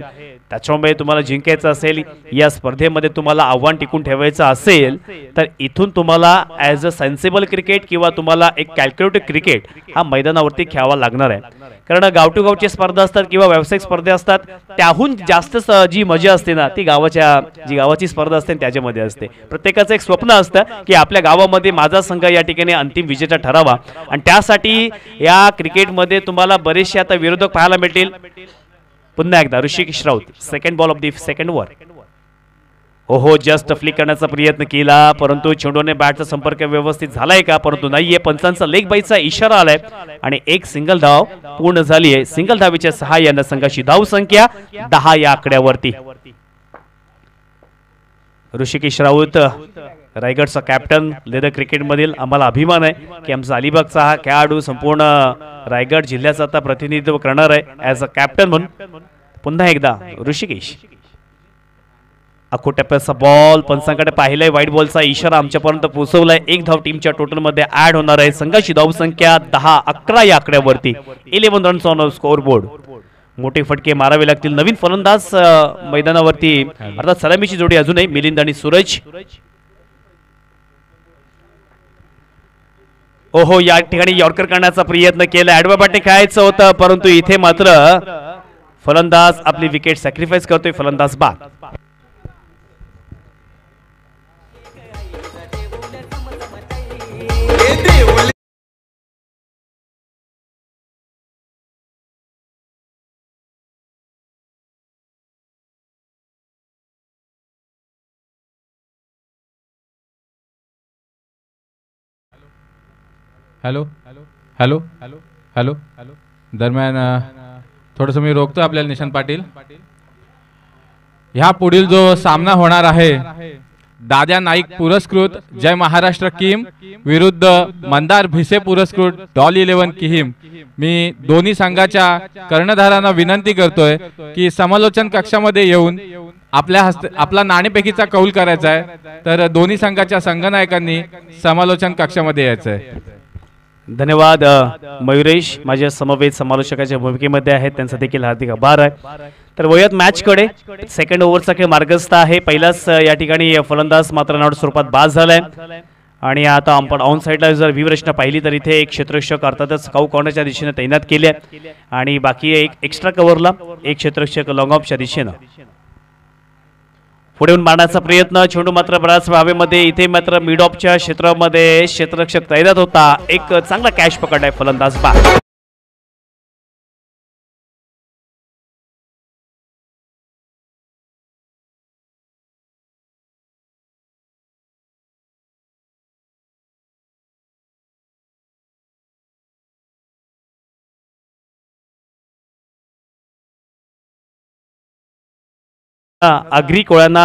त्याच्यामुळे तुम्हाला जिंकायचं असेल या स्पर्धेमध्ये, तुम्हाला आव्हान टिकून ठेवायचं असेल तर इथून तुम्हाला ॲज अ सेन्सिबल क्रिकेट किंवा तुम्हाला एक कॅल्क्युलेटिव्ह क्रिकेट हा मैदानावरती खेळावा लागणार आहे. कारण गाव टू गावची स्पर्धा असतात किंवा व्यावसायिक स्पर्धा असतात, त्याहून जास्त जी मजा असते ना ती गावाची स्पर्धा असते त्याच्यामध्ये असते. प्रत्येकाचं एक स्वप्न असतं की आपल्या गावामध्ये माझा संघ या ठिकाणी अंतिम विजेता ठरावा. आणि त्यासाठी या क्रिकेटमध्ये तुम्हाला बरेचसे आता विरोधक पाहायला मिळतील. पुन्हा एकदा Rishikesh Raut. Second ball of the second over. ओहो, जस्ट फ्लिक करण्याचा प्रयत्न केला परंतु चेंडूने बॅटचा संपर्क व्यवस्थित झालाय का, परंतु नाहीये. पंचांचा लेग बाईचा इशारा आलाय आणि एक सिंगल धाव पूर्ण झाली आहे. सिंगल धावेच्या सहाय्याने संघाची धाव संख्या 10 या आकड्यावरती. ऋषिकेश राऊत रायगडचा कॅप्टन लेदर क्रिकेटमधील. आम्हाला अभिमान आहे की आमचा अलिबागचा हा खेळाडू संपूर्ण रायगड जिल्ह्याचं आता प्रतिनिधित्व करणार आहे ॲज अ कॅप्टन म्हणून. पुन्हा एकदा ऋषिकेश. अखो टप्प्याचा बॉल पंचांकडे पाहिलाय. व्हाईट बॉलचा इशारा आमच्यापर्यंत पोहोचवलाय. एक धाव टीमच्या टोटलमध्ये ऍड होणार आहे. संघाची धाव संख्या 10-11 या आकड्यावरती. 11 रन्स ऑन स्कोर बोर्ड. मोठे फटके मारावे लागतील. नवीन फलंदाज मैदानावरती, अर्थात सलामीची जोडी अजूनही मिलिंद आणि सूरज. ओहो, या ठिकाणी यॉर्कर करण्याचा प्रयत्न केला. ऍडवाबाटे खेळायचं होतं परंतु इथे मात्र फलंदाज आपली विकेट सॅक्रिफाईस करतोय. फलंदाज बाद.
Hello hello hello hello hello hello दरम्यान थोडंसं मी रोखतो आपल्याला निशांत पाटील. ह्या पुढील जो सामना होणार आहे दाद्या नाईक पुरस्कृत जय महाराष्ट्र किम विरुद्ध मंदार भिसे पुरस्कृत डॉल 11 किहीम. मी दोन्ही संघाच्या कर्णधारांना विनंती करतोय की समालोचन कक्षामध्ये येऊन आपला नाणेफेकीचा कौल करायचा आहे. तर दोन्ही संघाच्या संघनायकांनी समालोचन कक्षामध्ये यायचं आहे.
धन्यवाद मयुरेश, माझ्या समवेत समालोचकाच्या भूमिकेमध्ये आहेत, त्यांचा देखील हार्दिक आभार आहे. तर वयात मॅचकडे सेकंड ओव्हरचा खेळ मार्गस्थ आहे. पहिलाच या ठिकाणी फलंदाज मात्र नॉट स्वरूपात बाद झालाय आणि आता आपण ऑन साईडला जर व्यूहरचना पाहिली तर इथे एक क्षेत्ररक्षक अर्थातच काऊ कॉर्नरच्या दिशेने तैनात केले आणि बाकी एक एक्स्ट्रा कव्हरला एक क्षेत्ररक्षक लॉंग ऑफच्या दिशेनं पुढे येऊन मारण्याचा प्रयत्न. चेंडू मात्र बराच हवेमध्ये. इथे मात्र मिड ऑफच्या क्षेत्रामध्ये क्षेत्ररक्षक तैनात होता. एक चांगला कॅच पकडलाय. फलंदाज बाद. आगरी कोळ्यांना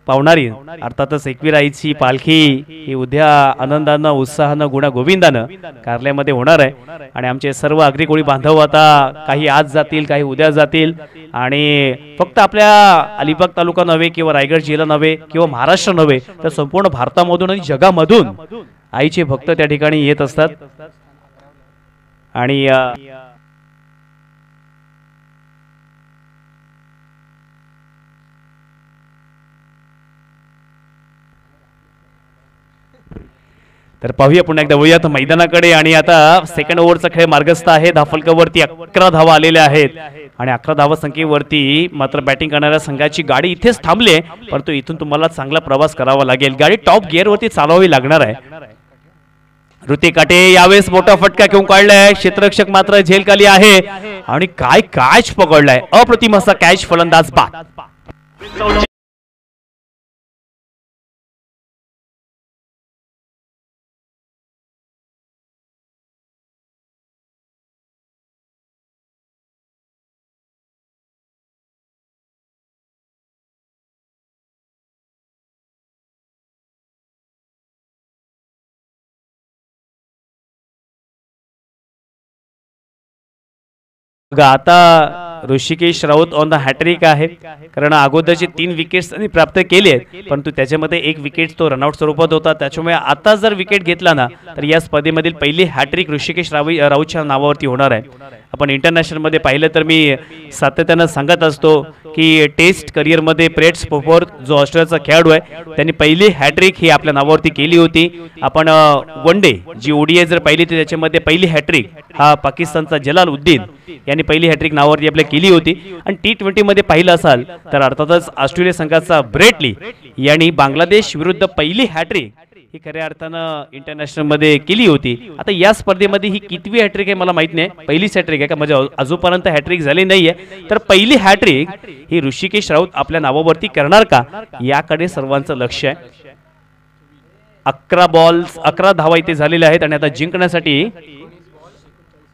पावणारी अर्थातच एकवीर आईची पालखी ही उद्या आनंदानं उत्साहानं गुण्यागोविंदानं कारल्यामध्ये होणार आहे आणि आमचे सर्व आगरी कोळी बांधव आता काही आज जातील काही उद्या जातील आणि फक्त आपल्या अलिबाग तालुका नव्हे किंवा रायगड जिल्हा नव्हे किंवा महाराष्ट्र नव्हे तर संपूर्ण भारतामधून आणि जगामधून आईचे भक्त त्या ठिकाणी येत असतात आणि तर पाहूया पुन्हा एकदा वळूयात मैदानाकडे आणि आता सेकंड ओव्हरचा खेळ मार्गस्थ आहे. धाफलकावरती 11 धावा आलेल्या आहेत आणि 11 धावा संख्येवरती मात्र बॅटिंग करणाऱ्या संघाची गाडी इथेच थांबली आहे, परंतु इथून तुम्हाला चांगला प्रवास करावा लागेल. गाडी टॉप गिअरवरती चालवावी लागणार आहे. ऋतिक काटे यावेळेस मोठा फटका घेऊन काढलाय. क्षेत्ररक्षक मात्र झेलखाली आहे आणि काय कॅच पकडलाय. अप्रतिम असा कॅच फलंदाज बाद. बघा आता Rishikesh Raut on the hattrick आहे, कारण अगोदरचे 3 विकेट्स त्यांनी प्राप्त केले आहेत, परंतु त्याच्यामध्ये 1 विकेट तो रनआउट स्वरूपात होता. त्याच्यामुळे आता जर विकेट घेतला ना तर या स्पर्धेमधील पहिली हॅट्रिक ऋषिकेश राऊतच्या नावावरती होणार आहे. आपण इंटरनॅशनलमध्ये पाहिलं तर मी सातत्यानं सांगत असतो की टेस्ट करिअरमध्ये प्रेट स्पोफोर्थ जो ऑस्ट्रेलियाचा खेळाडू आहे त्यांनी पहिली हॅट्रिक ही आपल्या नावावरती केली होती. आपण वन डे जी ओडीआय जर पाहिली तर त्याच्यामध्ये पहिली हॅट्रिक हा पाकिस्तानचा जलालउद्दीन यांनी पहिली हॅट्रिक नावावरती आपल्या केली होती. आणि T20 मध्ये पाहिलं असाल तर अर्थातच ऑस्ट्रेलिया संघाचा ब्रेट ली यांनी बांगलादेश विरुद्ध पहिली हॅट्रिक ही खऱ्या अर्थानं इंटरनॅशनल मध्ये केली होती. आता या स्पर्धेमध्ये ही कितवी हॅट्रिक आहे मला माहित नाही, पहिलीच हॅट्रिक आहे का म्हणजे अजूनपर्यंत हॅट्रिक झाली नाहीये. तर पहिली हॅट्रिक ही ऋषिकेश राऊत आपल्या नावावरती करणार का याकडे सर्वांचं लक्ष आहे. 11 धावा इथे झालेल्या आहेत आणि आता जिंकण्यासाठी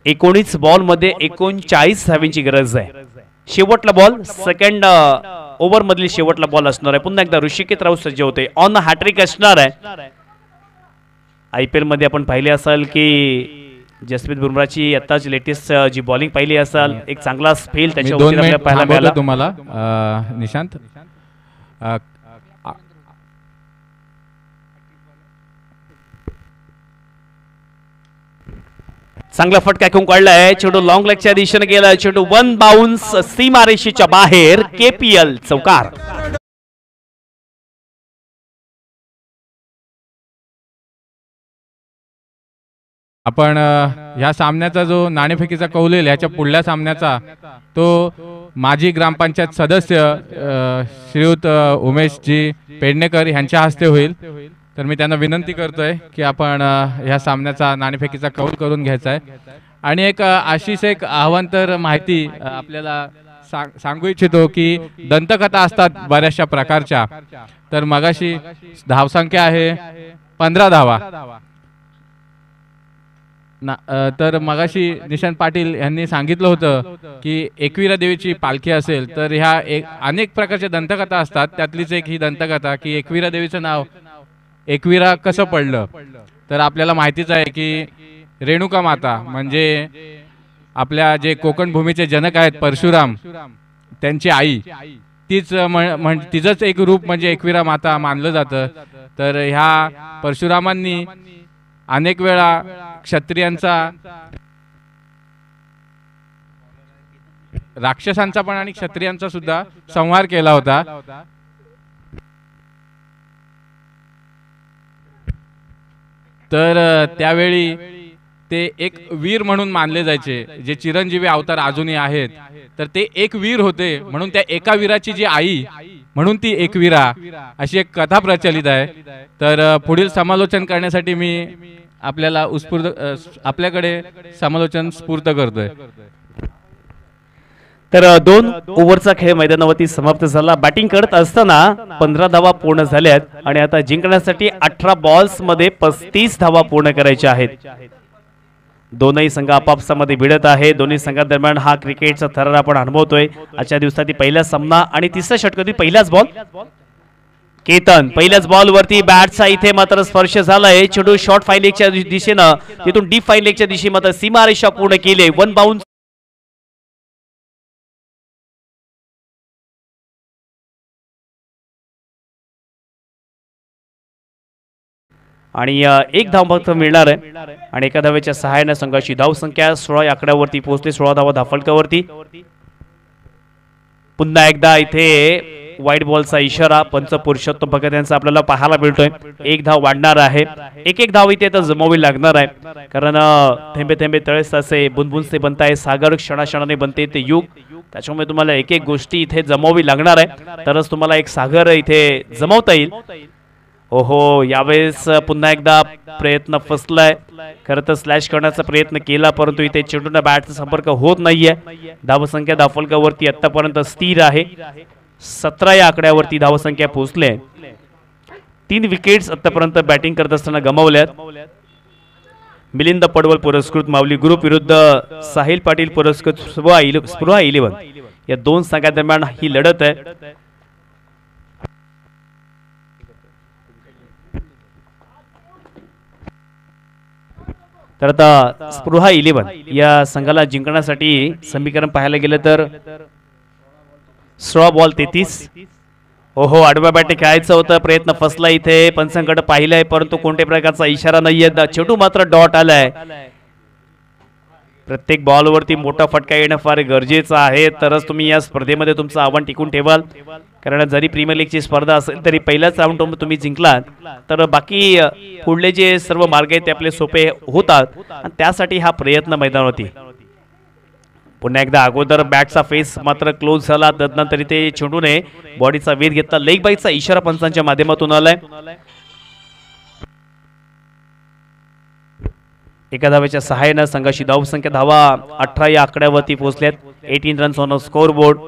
19 बॉल मध्ये 39 धावांची गरज आहे. शेवटला बॉल सेकंड ओव्हर मधली शेवटला बॉल असणार आहे. पुन्हा एकदा ऋषिकेश राऊत सज्ज होते, ऑन हॅट्रिक असणार आहे. IPL मध्ये आपण पाहिले असाल की जसप्रीत बुमराची आताच लेटेस्ट जी बॉलिंग पाहिली असाल, एक चांगला स्पेल त्याच्यावरती आपल्याला पाहायला मिळाला.
तुम्हाला निशांत
चांगला फटका घेऊन काढलाय. चेंडू लॉंग लेगच्या दिशेने गेला. चेंडू 1 बाउन्स सीमारेषेच्या बाहेर. KPL चौकार.
आपण ह्या सामन्याचा जो नाणेफेकीचा कौल ह्याच्या पुढल्या सामन्याचा तो माजी ग्रामपंचायत सदस्य श्रीयुत उमेशजी पेडणेकर यांच्या हस्ते होईल. तर मी त्यांना विनंती करतोय की आपण ह्या सामन्याचा नाणेफेकीचा कौल करून घ्यायचा आहे. आणि एक अशीच एक अवांतर माहिती आपल्याला सांगू इच्छितो की दंतकथा असतात बऱ्याचशा प्रकारच्या. तर मगाशी धावसंख्या आहे 15 धावा तर मगाशी निशांत पाटील यांनी सांगितलं होतं की एकविरा देवीची पालखी असेल तर ह्या अनेक प्रकारच्या दंतकथा असतात. त्यातलीच एक ही दंतकथा की एकविरा देवीचं नाव एकविरा कसं पडलं. तर आपल्याला माहितीच आहे की रेणुका माता म्हणजे आपल्या जे कोकण भूमीचे जनक आहेत परशुराम त्यांची आई, तीच तिचंच एक रूप म्हणजे एकविरा माता मानलं जातं. तर ह्या परशुरामांनी अनेक वेळा क्षत्रियांचा, राक्षसांचा पण आणि क्षत्रियांचा सुद्धा संहार केला होता. तर त्यावेळी ते एक वीर म्हणून मानले जायचे, जे चिरंजीवी अवतार अजूनही आहेत. तर ते एक वीर होते म्हणून त्या एका वीराची जी आई म्हणून ती एकविरा अशी एक कथा प्रचलित आहे. तर पुढील समालोचन करण्यासाठी मी आपल्याला आपल्याकडे समालोचन स्फूर्त करतोय.
तर 2 ओव्हरचा खेळ मैदानावरती समाप्त झाला. बॅटिंग करत असताना 15 धावा पूर्ण झाल्यात आणि आता जिंकण्यासाठी 18 बॉल्स मध्ये 35 धावा पूर्ण करायच्या आहेत. दोनही संघ आपापसामध्ये भिडत आहे. दोन्ही संघांदरम्यान हा क्रिकेटचा थरार आपण अनुभवतोय. आजच्या दिवसातील पहिला सामना आणि तिसऱ्या षटकातील पहिलाच बॉल. केतन पहिल्याच बॉल वरती बॅटचा इथे मात्र स्पर्श झालाय. चेंडू शॉर्ट फाईन लेगच्या दिशेनं तिथून डीप फाईन लेगच्या दिशेने मात्र सीमारेषा पूर्ण केली. 1 बाउन्स आणि 1 धाव फक्त मिळणार आहे आणि एका धावेच्या सहाय्याने संघाची धाव संख्या 16 या आकड्यावरती पोहोचते. 16 धावा धाफलकावरती. पुन्हा एकदा इथे वाईट बॉलचा इशारा पंच पुरुषोत्तम भगत यांचा आपल्याला पाहायला मिळतोय. एक धाव वाढणार आहे. एक धाव इथे तर जमावी लागणार आहे, कारण थेंबे थेंबे तळेस असे बुनबुनसे बनताय, सागर क्षणाक्षणाने बनते ते युग. त्याच्यामुळे तुम्हाला एक एक गोष्टी इथे जमावी लागणार आहे, तरच तुम्हाला एक सागर इथे जमवता येईल. ओहो, यावेळेस पुन्हा एकदा प्रयत्न फसलाय. खरं तर स्लॅश करण्याचा प्रयत्न केला, परंतु इथे चेंडूला बॅटचा संपर्क होत नाहीये. धावसंख्या धावफलकावरती आतापर्यंत स्थिर आहे. 17 या आकड्यावरती धावसंख्या पोहोचली आहे. 3 विकेट्स आतापर्यंत बॅटिंग करत असताना गमावल्यात. मिलिंद पडवल पुरस्कृत माऊली ग्रुप विरुद्ध साहिल पाटील पुरस्कृत स्पृहा 11 या दोन संघांदरम्यान ही लढत आहे. तर आता स्पृहा 11 या संघाला जिंकण्यासाठी समीकरण पाहायला गेलं तर 16 बॉल 33. ओहो, आडव्या बॅटे खेळायचं होतं, प्रयत्न फसला इथे. पंचांकडे पाहिलंय, परंतु कोणत्या प्रकारचा इशारा नाहीये. चेंडू मात्र डॉट आलाय. प्रत्येक बॉलवरती मोठा फटका येणं फार गरजेचं आहे, तरच तुम्ही या स्पर्धेमध्ये तुमचं आव्हान टिकून ठेवाल. कारण जरी प्रीमियर लीगची स्पर्धा असेल तरी पहिलाच राऊंड तुम्ही जिंकलात तर बाकी पुढले जे सर्व मार्ग आहेत ते आपले सोपे होतात, आणि त्यासाठी हा प्रयत्न मैदानावरती. पुन्हा एकदा अगोदर बॅटचा फेस मात्र क्लोज झाला, तदनंतर इथे चेंडूने बॉडीचा वेध घेतला. लेग बाईकचा इशारा पंचांच्या माध्यमातून आलाय. एका धावेच्या सहाय्यानं संघाची धावसंख्या धावा 18 या आकड्यावरती पोहोचल्यात. 18 runs on score board.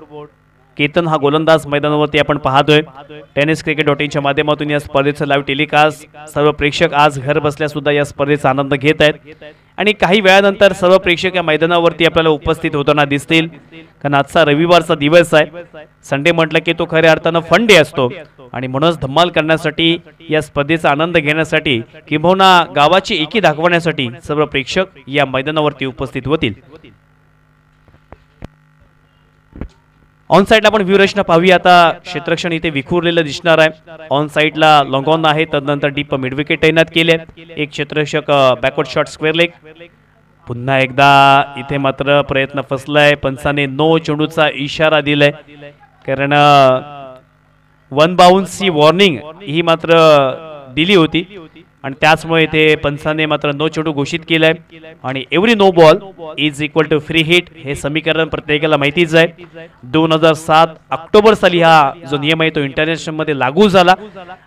Ketan हा गोलंदाज मैदानावरती आपण पाहतोय. टेनिस क्रिकेट.inच्या माध्यमातून या स्पर्धेचं लाईव्ह टेलिकास्ट सर्व प्रेक्षक आज घर बसल्या सुद्धा या स्पर्धेचा आनंद घेत आहेत, आणि काही वेळानंतर सर्व प्रेक्षक या मैदानावरती आपल्याला उपस्थित होताना दिसतील. कारण आजचा रविवारचा दिवस आहे. संडे म्हटलं की तो खऱ्या अर्थानं फन डे असतो, आणि म्हणूनच धम्माल करण्यासाठी, या स्पर्धेचा आनंद घेण्यासाठी, किंबहुना गावाची एकी दाखवण्यासाठी सर्व प्रेक्षक या मैदानावरती उपस्थित होतील. ऑन साइडला आपण व्ह्यू रचना पाहूया. आता क्षेत्ररक्षण इथे विखुरलेलं दिसणार आहे. ऑन साइडला लॉंग ऑन आहे, तदनंतर डीप मिड विकेट तैनात केले. एक क्षेत्ररक्षक बॅकवर्ड शॉट स्क्वेअर लेग. पुन्हा एकदा इथे मात्र प्रयत्न फसलाय. पंचाने नो चेंडूचा इशारा दिलाय, कारण 1 बाउन्सची वॉर्निंग ही मात्र दिली होती, आणि त्याचमुळे इथे पंचाने मात्र नो चेंडू घोषित केलाय. आणि every no ball is equal to free hit हे समीकरण प्रत्येकाला माहितीच आहे. 2007 ऑक्टोबर साली हा जो नियम आहे तो इंटरनॅशनल मध्ये लागू झाला,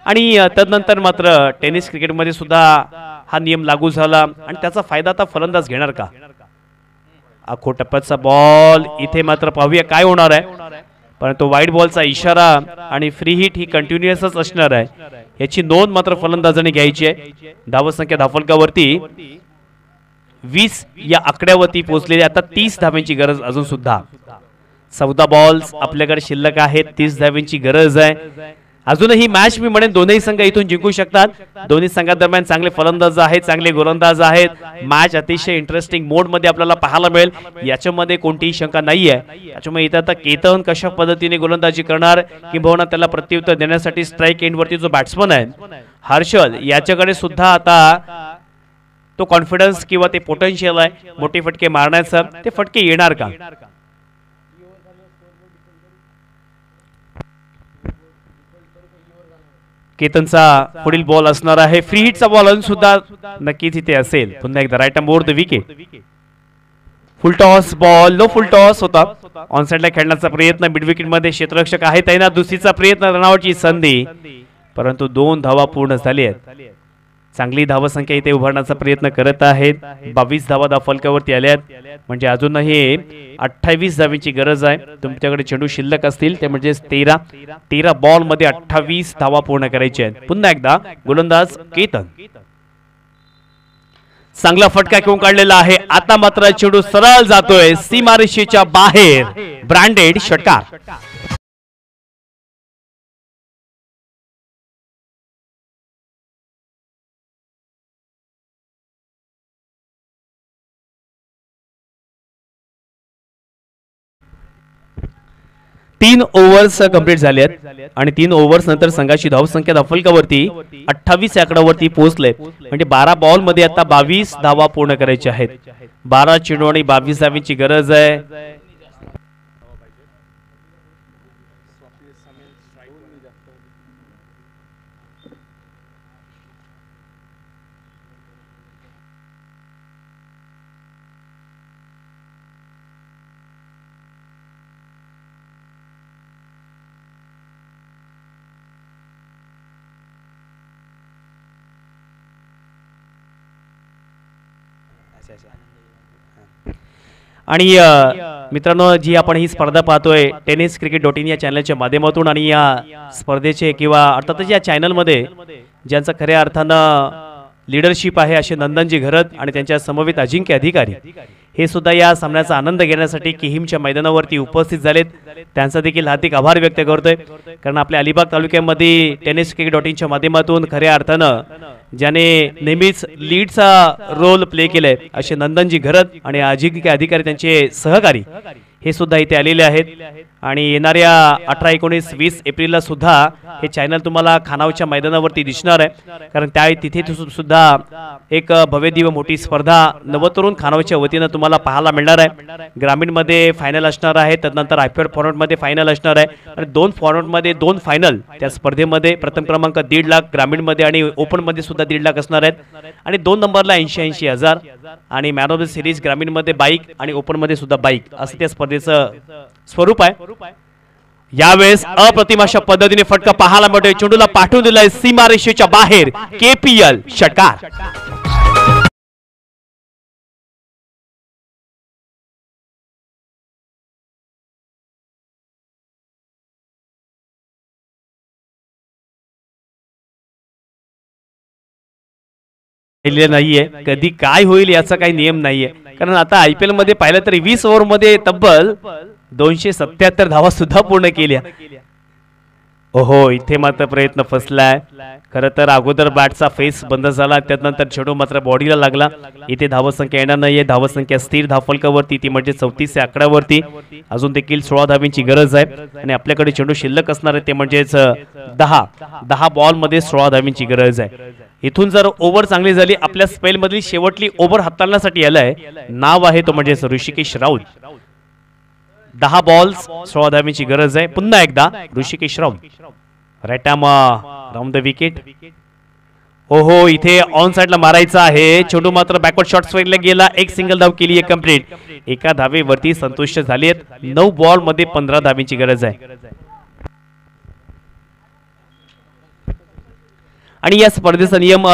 आणि तदनंतर मात्र टेनिस क्रिकेटमध्ये सुद्धा हा नियम लागू झाला, आणि त्याचा फायदा आता फलंदाज घेणार का? आखो टप्प्याचा बॉल इथे मात्र पाहूया काय होणार आहे. परंतु वाईट बॉलचा इशारा आणि फ्री हिट ही कंटिन्युअसच असणार आहे, याची नोंद मात्र फलंदाजाने घ्यायची आहे. धावसंख्या धावफलकावरती 20 या आकड्यावरती पोहोचलेली. आता 30 धाव्यांची गरज अजून सुद्धा. 14 बॉल्स आपल्याकडे शिल्लक आहेत. 30 धाव्यांची गरज आहे. अजूनही मॅच मी म्हणेन दोन्ही संघ इथून जिंकू शकतात. दोन्ही संघांदरम्यान चांगले फलंदाज आहेत, चांगले गोलंदाज आहेत. मॅच अतिशय इंटरेस्टिंग मोड मध्ये आपल्याला पाहायला मिळेल, याच्यामध्ये कोणतीही शंका नाहीये. त्याच्यामुळे इथं आता केतन कशा पद्धतीने गोलंदाजी करणार, किंवा त्याला प्रत्युत्तर देण्यासाठी स्ट्राईक एंड वरती जो बॅट्समन आहे हर्षल, याच्याकडे सुद्धा आता तो कॉन्फिडन्स किंवा ते पोटेन्शियल आहे मोठे फटके मारण्याचं. ते फटके येणार का? केतनचा पुढील बॉल असणार आहे. फ्री हिटचा बॉल अजून सुद्धा नक्कीच इथे असेल. पुन्हा एकदा right board the wicket. Full toss ball, low full toss होता. ऑन साइडला खेळण्याचा प्रयत्न, मिड विकेट मध्ये क्षेत्ररक्षक आहे तैनात. दुसरीचा प्रयत्न, रनआउटची संधी, परंतु 2 धावा पूर्ण झाली आहेत. चांगली धावसंख्या इथे उभारण्याचा प्रयत्न करत आहेत. 22 धावा धावफलकावरती आल्यात, म्हणजे अजूनही 28 धावांची गरज आहे. तुमच्याकडे चेंडू शिल्लक असतील ते म्हणजे 13 बॉल मध्ये 28 धावा पूर्ण करायच्या आहेत. पुन्हा एकदा गोलंदाज केतन. चांगला फटका घेऊन काढलेला आहे. आता मात्र चेंडू सरळ जातोय सीमारेषेच्या बाहेर. ब्रँडेड षटकार. तीन ओव्हर्स कंप्लीट झाले आहेत, आणि 3 ओव्हर्स नंतर संघाची धावसंख्या धावफलकावरती 28 आकड्यावरती पोहोचले. म्हणजे 12 बॉल मध्ये आता 22 धावा पूर्ण करायच्या आहेत. 12 चेंडू आणि 22 धावांची गरज आहे. आणि मित्रांनो, जी आपण ही स्पर्धा पाहतोय टेनिस क्रिकेट .in या चॅनलच्या माध्यमातून, आणि या स्पर्धेचे किंवा अर्थातच या चॅनलमध्ये ज्यांचं खऱ्या अर्थानं लीडरशिप आहे असे नंदनजी घरत आणि त्यांच्या समवेत अजिंक्य अधिकारी हे सुद्धा या सामन्याचा आनंद घेण्यासाठी किहीमच्या मैदानावरती उपस्थित झालेत. त्यांचा देखील हार्दिक आभार व्यक्त करतोय, कारण आपल्या अलिबाग तालुक्यामध्ये टेनिस क्रिकेट .inच्या माध्यमातून खऱ्या अर्थानं ज्याने नेहमीच लीडचा रोल प्ले केलाय असे नंदनजी घरत आणि अजिंक्य अधिकारी त्यांचे सहकारी हे सुद्धा इथे आलेले आहेत. आणि येणाऱ्या 18, 19, 20 एप्रिलला सुद्धा हे चॅनल तुम्हाला खानावच्या मैदानावरती दिसणार आहे, कारण त्या तिथे सुद्धा एक भव्यदिव्य मोठी स्पर्धा नवतरुण खानावच्या वतीनं तुम्हाला पाहायला मिळणार आहे. ग्रामीणमध्ये फायनल असणार आहे, त्यानंतर IPL फॉर्मॅटमध्ये फायनल असणार आहे आणि 2 फॉर्मॅटमध्ये 2 फायनल त्या स्पर्धेमध्ये. प्रथम क्रमांक 1.5 लाख ग्रामीणमध्ये आणि ओपनमध्ये सुद्धा 1.5 लाख असणार आहेत, आणि 2 नंबरला 80,000 आणि मॅन ऑफ द सिरीज ग्रामीणमध्ये बाईक आणि ओपनमध्ये सुद्धा बाईक असं त्या स्पर्धेचं स्वरूप आहे. यावेळेस अप्रतिम अशा पद्धतीने फटका पाहायला मिळतोय. चेंडूला पाठवून दिलाय सीमारेषेच्या बाहेर. KPL षटकार. नाहीये कधी काय होईल याचा काही नियम नाहीये, कारण आता IPL मध्ये पाहिलं तर 20 ओव्हरमध्ये तब्बल 277 धावा सुद्धा पूर्ण केल्या. ओहो, इथे मात्र प्रयत्न फसलाय. खरं तर अगोदर बॅटचा फेस बंद झाला, त्यानंतर चेंडू मात्र बॉडीला लागला. इथे धावसंख्या येणार नाहीये. धावसंख्या स्थिर धावफलकावरती ती म्हणजे 34 या आकड्यावरती. अजून देखील 16 धावींची गरज आहे आणि आपल्याकडे चेंडू शिल्लक असणार आहे ते म्हणजेच 10 बॉल मध्ये 16 धावींची गरज आहे. इथून जर ओव्हर चांगली झाली, आपल्या स्पेल मधली शेवटली ओव्हर हाताळण्यासाठी आलाय. नाव आहे तो म्हणजे ऋषिकेश राऊत. 10 बॉल्स 16 धावींची गरज आहे. पुन्हा एकदा Rishikesh Raut. Right arm round the wicket. ओहो, इथे ऑन साइडला मारायचा आहे. चेंडू मात्र बॅकवर्ड शॉट स्ट्राईकला गेला. एक सिंगल धाव केली आहे कंप्लीट. एका धावेवरती संतुष्ट झालेत. 9 बॉल मध्ये 15 धावींची गरज आहे. आणि या स्पर्धेचा नियम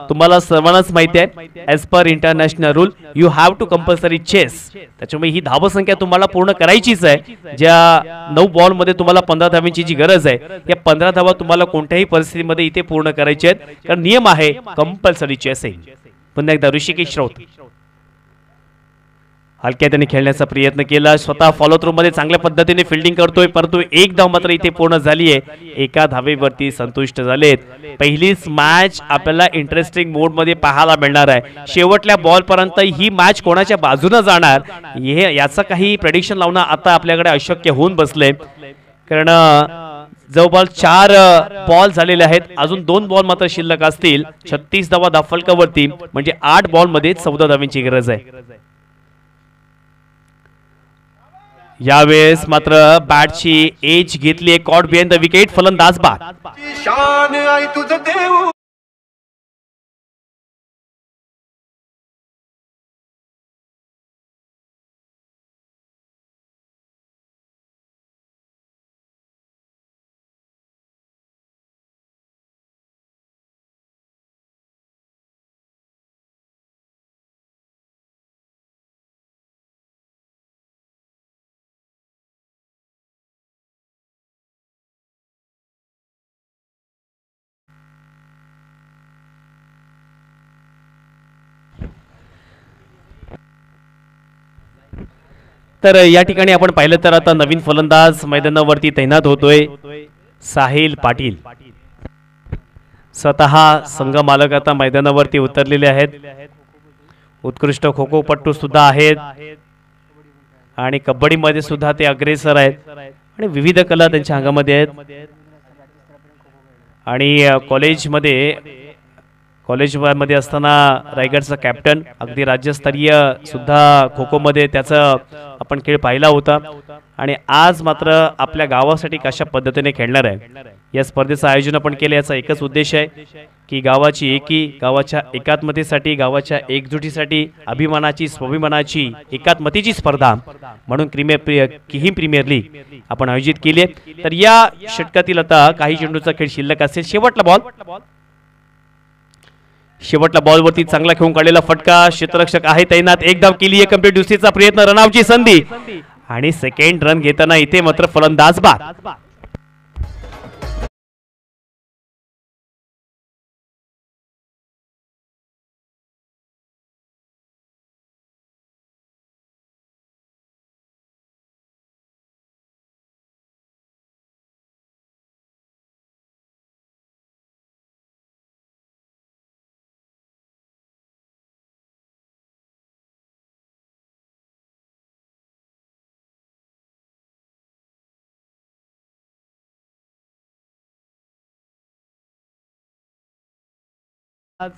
तुम्हाला सर्वांनाच माहिती आहे. As per international rule you have to compulsory chase. त्याच्यामुळे ही धावसंख्या तुम्हाला पूर्ण करायचीच आहे. ज्या 9 बॉल मध्ये तुम्हाला 15 धावींची जी गरज आहे, या 15 धावा तुम्हाला कोणत्याही परिस्थितीमध्ये इथे पूर्ण करायच्या आहेत, कारण नियम आहे कंपल्सरी चेसिंग. पुन्हा एकदा ऋषिकेश राऊत हलक्या त्याने खेळण्याचा प्रयत्न केला. स्वतः फॉलो थ्रू मध्ये चांगल्या पद्धतीने फिल्डिंग करतोय, परंतु एक धाव मात्र इथे पूर्ण झाली आहे. एका धावेवरती संतुष्ट झालेत. पहिलीच मॅच आपल्याला इंटरेस्टिंग मोड मध्ये पाहायला मिळणार आहे. शेवटल्या बॉल पर्यंत ही मॅच कोणाच्या बाजूने जाणार हे याचं काही प्रेडिक्शन लावणं आता आपल्याकडे अशक्य होऊन बसले, कारण जवळपास 4 बॉल झालेले आहेत. अजून 2 बॉल मात्र शिल्लक असतील. 36 धावा धावफलकावरती म्हणजे 8 बॉल मध्ये 14 धावींची गरज आहे. यावेळेस मात्र बॅटची एज घेतली. Caught behind the wicket. फलंदाज बाद. तर या ठिकाणी आपण पाहिलं तर आता नवीन फलंदाज मैदानावरती तैनात होतोय. साहिल पाटील स्वतः संघ मालक आता मैदानावरती उतरलेले आहेत. उत्कृष्ट खो खो पट्टू सुद्धा आहेत आणि कबड्डी मध्ये सुद्धा ते अग्रेसर आहेत आणि विविध कला त्यांच्या अंगामध्ये आहेत. आणि कॉलेजमध्ये असताना रायगडचा कॅप्टन, अगदी राज्यस्तरीय सुद्धा खो खो मध्ये त्याचा आपण खेळ पाहिला होता. आणि आज मात्र आपल्या गावासाठी कशा पद्धतीने खेळणार आहे या स्पर्धेचं आयोजन आपण केलं. याचा एकच उद्देश आहे की गावाची एकी, गावाच्या एकात्मतेसाठी, गावाच्या एकजुटीसाठी, अभिमानाची, स्वाभिमानाची, एकात्मतेची स्पर्धा म्हणून किहीम प्रीमियर लीग आपण आयोजित केली आहे. तर या षटकातील आता काही चेंडूचा खेळ शिल्लक असेल. शेवटला बॉल शेवटला बॉलवरती चांगला खेळून काढलेला फटका, क्षेत्ररक्षक आहे तैनात, एक धाव केली आहे कंप्लीट, दुसरीचा प्रयत्न, रनआउटची संधी आणि सेकंड रन घेताना इथे मात्र फलंदाज बाद.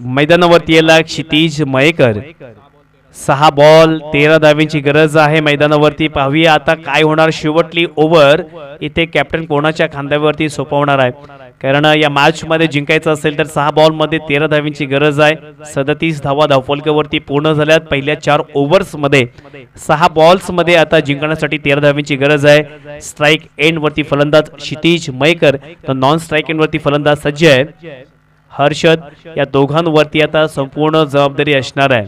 मैदानावरती याला क्षितिज मयेकर. 6 बॉल 13 धावांची गरज आहे मैदानावरती. पाहूया आता काय होणार. शेवटली ओव्हर इथे कॅप्टन कोणाच्या खांद्यावरती सोपवणार आहे, कारण या मॅच मध्ये जिंकायचं असेल तर 6 बॉल मध्ये 13 धावांची गरज आहे. 37 धावा धावफलकावरती पूर्ण झाल्यात पहिल्या 4 ओव्हर्स मध्ये. 6 बॉल्स मध्ये आता जिंकण्यासाठी 13 धावांची गरज आहे. स्ट्राईक एंड वरती फलंदाज क्षितिज मयेकर, तर नॉन स्ट्राईक एंड वरती फलंदाज सज्ज आहे हर्षद. या दोघांवरती आता संपूर्ण जबाबदारी असणार आहे.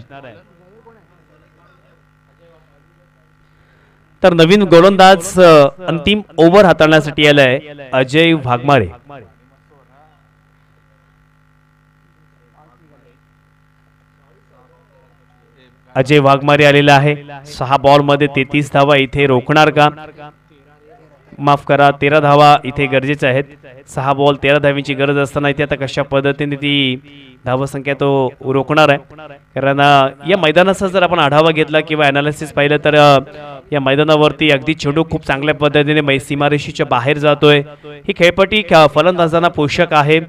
तर नवीन गोलंदाज अंतिम ओव्हर हाताळण्यासाठी आलाय अजय वाघमारे. अजय वाघमारे आलेला आहे. 6 बॉल मध्ये 33 धावा इथे रोखणार का, माफ करा 13 धावा इथे गरजेच्या आहेत. 6 बॉल 13 धावांची गरज असताना इथे आता कशा पद्धतीने ती धावसंख्या तो रोखणार आहे. कारण या मैदानाचा जर आपण आढावा घेतला किंवा अनालिसिस पाहिलं तर या मैदानावरती अगदी चेंडू खूप चांगल्या पद्धतीने सीमारेषेच्या बाहेर जातोय. ही खेळपट्टी फलंदाजांना पोषक आहे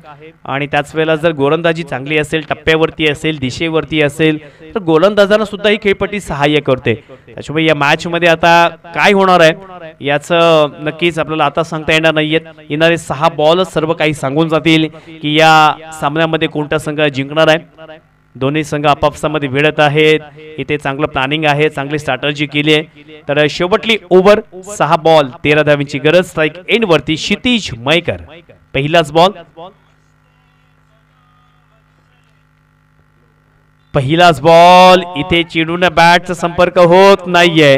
आणि त्याच वेळेला जर गोलंदाजी चांगली असेल, टप्प्यावरती असेल, दिशेवरती असेल तर गोलंदाजांना सुद्धा ही खेळपट्टी सहाय्य करते. त्याच्यामुळे या मॅच मध्ये आता काय होणार आहे याचं नक्कीच आपल्याला आता सांगता येणार नाहीये. येणारे 6 बॉल सर्व काही सांगून जातील की या सामन्यामध्ये कोणता संघ जिंकणार आहे. दोन्ही संघ आपापसामध्ये भिडत आहेत. इथे चांगलं प्लॅनिंग आहे, चांगली स्ट्रॅटर्जी केली आहे. तर शेवटली ओव्हर 6 बॉल 13 धावांची गरज. स्ट्राईक एंड वरती क्षितिज मयेकर. पहिलाच बॉल, पहिलाच बॉल. इथे चेंडूने बॅटचा संपर्क होत नाहीये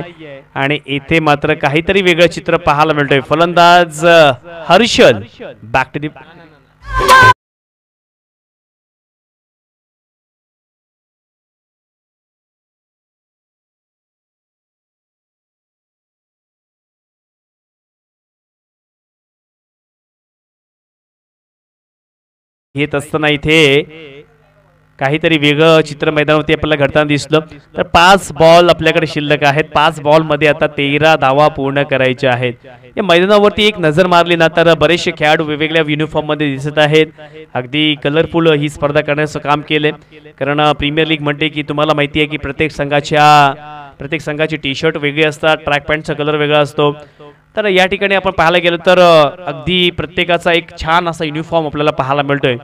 आणि इथे मात्र काहीतरी वेगळं चित्र पाहायला मिळतंय. फलंदाज हर्षल बॅक टू दी. घेत असताना इथे काहीतरी वेगळं चित्र मैदानावरती आपल्याला घडताना दिसलं. तर 5 बॉल आपल्याकडे शिल्लक आहेत. 5 बॉल मध्ये आता 13 धावा पूर्ण करायच्या आहेत. या मैदानावरती एक नजर मारली ना तर बरेचसे खेळाडू वेगवेगळ्या युनिफॉर्म मध्ये दिसत आहेत. अगदी कलरफुल ही स्पर्धा करण्याचं काम केले. कारण प्रीमियर लीग म्हणते की तुम्हाला माहिती आहे की प्रत्येक संघाची टी शर्ट वेगळी असतात, ट्रॅक पॅन्टचा कलर वेगळा असतो. तर या ठिकाणी आपण पाहायला गेलो तर अगदी प्रत्येकाचा एक छान असा युनिफॉर्म आपल्याला पाहायला मिळतोय.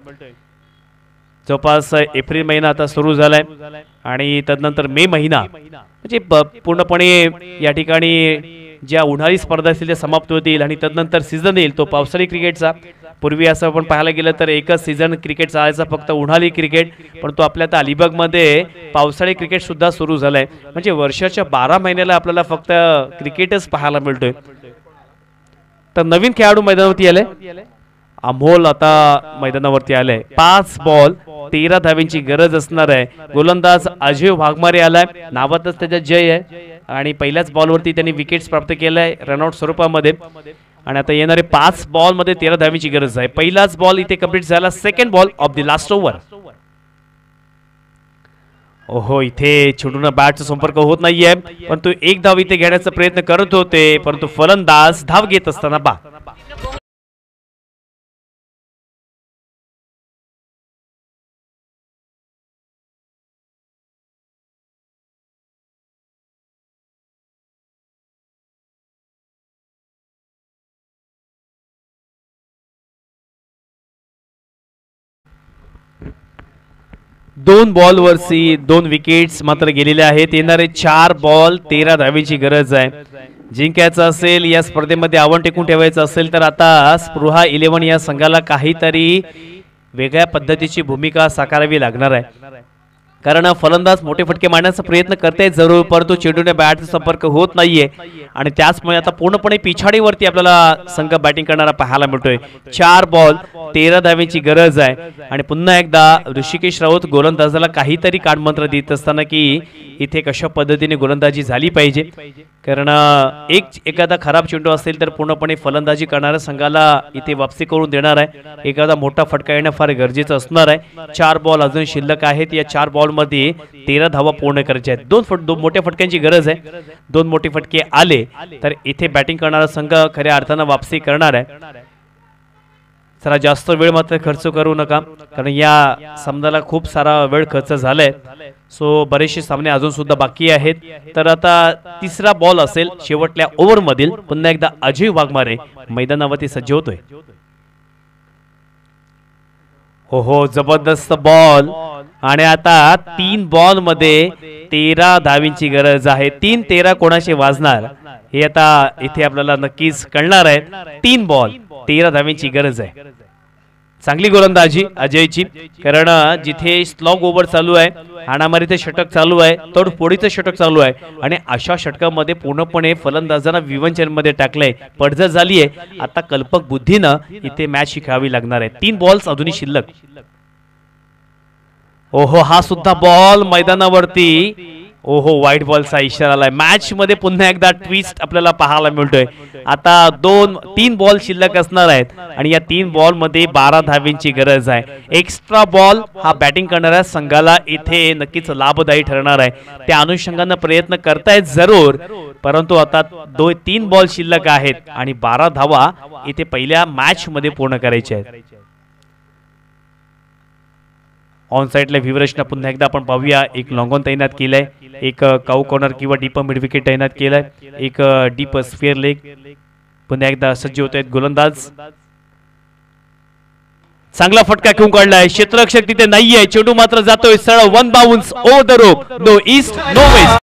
जवळपास एप्रिल महिना आता सुरू झालाय आणि तदनंतर मे महिना म्हणजे पूर्णपणे या ठिकाणी ज्या उन्हाळी स्पर्धा असतील त्या समाप्त होतील आणि तदनंतर सीझन येईल तो पावसाळी क्रिकेटचा. पूर्वी असं आपण पाहायला गेलं तर एकच सीझन क्रिकेट चालायचा फक्त उन्हाळी क्रिकेट, पण तो आपल्या आता अलिबागमध्ये पावसाळी क्रिकेट सुद्धा सुरू झालाय. म्हणजे वर्षाच्या 12 महिन्याला आपल्याला फक्त क्रिकेटच पाहायला मिळतोय. तर नवीन खेळाडू मैदानावरती आले. अमोल आता मैदानावरती आलाय. 5 बॉल 13 धावांची गरज असणार आहे. गोलंदाज अजय वाघमारे आलाय. नावातच त्याच्यात जय आहे आणि पहिल्याच बॉलवरती त्यांनी विकेट्स प्राप्त केलाय रनआउट स्वरूपामध्ये. आणि आता येणारे 5 बॉल मध्ये 13 धावांची गरज आहे. पहिलाच बॉल इथे कंप्लीट झाला. Second ball of the last over. ओहो, इथे चेंडूला बॅटचा संपर्क होत नाहीये, परंतु एक धाव इथे घेण्याचा प्रयत्न करत होते, परंतु फलंदाज धाव घेत असताना बा. दोन बॉल वरती 2 विकेट्स मात्र गेलेले आहेत. येणारे 4 बॉल 13 धावेची गरज आहे. जिंकायचं असेल या स्पर्धेमध्ये, आव्हान टिकून ठेवायचं असेल तर आता स्पृहा 11 या संघाला काहीतरी वेगळ्या पद्धतीची भूमिका साकारावी लागणार आहे, कारण फलंदाज मोठे फटके मारण्याचा प्रयत्न करते जरूर, परंतु चेंडूने बॅटचा संपर्क होत नाहीये आणि त्याचमुळे आता पूर्णपणे पिछाडीवरती आपल्याला संघ बॅटिंग करणारा पाहायला मिळतोय. 4 बॉल 13 धावेची गरज आहे आणि पुन्हा एकदा ऋषिकेश राऊत गोलंदाजाला काहीतरी कानमंत्र देत असताना की इथे कशा पद्धतीने गोलंदाजी झाली पाहिजे, कारण एखादा खराब चेंडू असेल तर पूर्णपणे फलंदाजी करणाऱ्या संघाला इथे वापसी करून देणार आहे. एखादा मोठा फटका येणं फार गरजेचं असणार आहे. 4 बॉल अजून शिल्लक आहेत. या 4 बॉल मध्ये 13 धावा पूर्ण करायच्या आहेत. दोन मोठ्या फटक्यांची गरज आहे. 2 मोठे फटके आले तर इथे बॅटिंग करणारा संघ खऱ्या अर्थानं वापसी करणार आहे. जरा जास्त वेळ मात्र खर्च करू नका, कारण या सामन्याला खूप सारा वेळ खर्च झालाय. सो बरेचसे सामने अजून सुद्धा बाकी आहेत. तर आता तिसरा बॉल असेल शेवटल्या ओव्हर मधील. पुन्हा एकदा अजय वाघमारे मैदानावरती सज्ज होतोय. हो जबरदस्त बॉल आणि आता 3 बॉल मध्ये 13 धावींची गरज आहे. 3-13 कोणाचे वाजणार हे आता इथे आपल्याला नक्कीच कळणार आहे. 3 बॉल 13 धावींची गरज आहे. चांगली गोलंदाजी अजयची, कारण जिथे स्लॉग ओव्हर चालू आहे, हाणामारीचे षटक चालू आहे, तोडफोडीचं षटक चालू आहे आणि अशा षटकामध्ये पूर्णपणे फलंदाजांना विवंचनमध्ये टाकलंय. पडझड झाली आहे. आता कल्पक बुद्धीनं इथे मॅच खेळावी लागणार आहे. 3 बॉल्स अजूनही शिल्लक. ओहो हा सुद्धा बॉल मैदानावरती. ओहो व्हाईट बॉलचा इशारा आलाय. मॅच मध्ये पुन्हा एकदा ट्विस्ट आपल्याला पाहायला मिळतोय. आता 3 बॉल शिल्लक असणार आहेत आणि या 3 बॉल मध्ये 12 धावींची गरज आहे. एक्स्ट्रा बॉल हा बॅटिंग करणाऱ्या संघाला इथे नक्कीच लाभदायी ठरणार आहे. त्या अनुषंगानं प्रयत्न करतायत जरूर, परंतु आता 3 बॉल शिल्लक आहेत आणि 12 धावा इथे पहिल्या मॅच मध्ये पूर्ण करायच्या आहेत. ऑन साइडला विवरेशना पुन्हा एकदा आपण पाहूया. एक लॉंग ऑन तैनात केलाय, एक काऊ कॉर्नर किंवा डीप मिड विकेट तैनात केलाय, एक डीप स्फिअर लेग. पुन्हा एकदा सज्ज होत आहेत गोलंदाज. चांगला फटका घेऊन काढलाय. क्षेत्ररक्षक तिथे नाहीये. चेंडू मात्र जातोय सरळ 1 bounce over the rope. No east no west.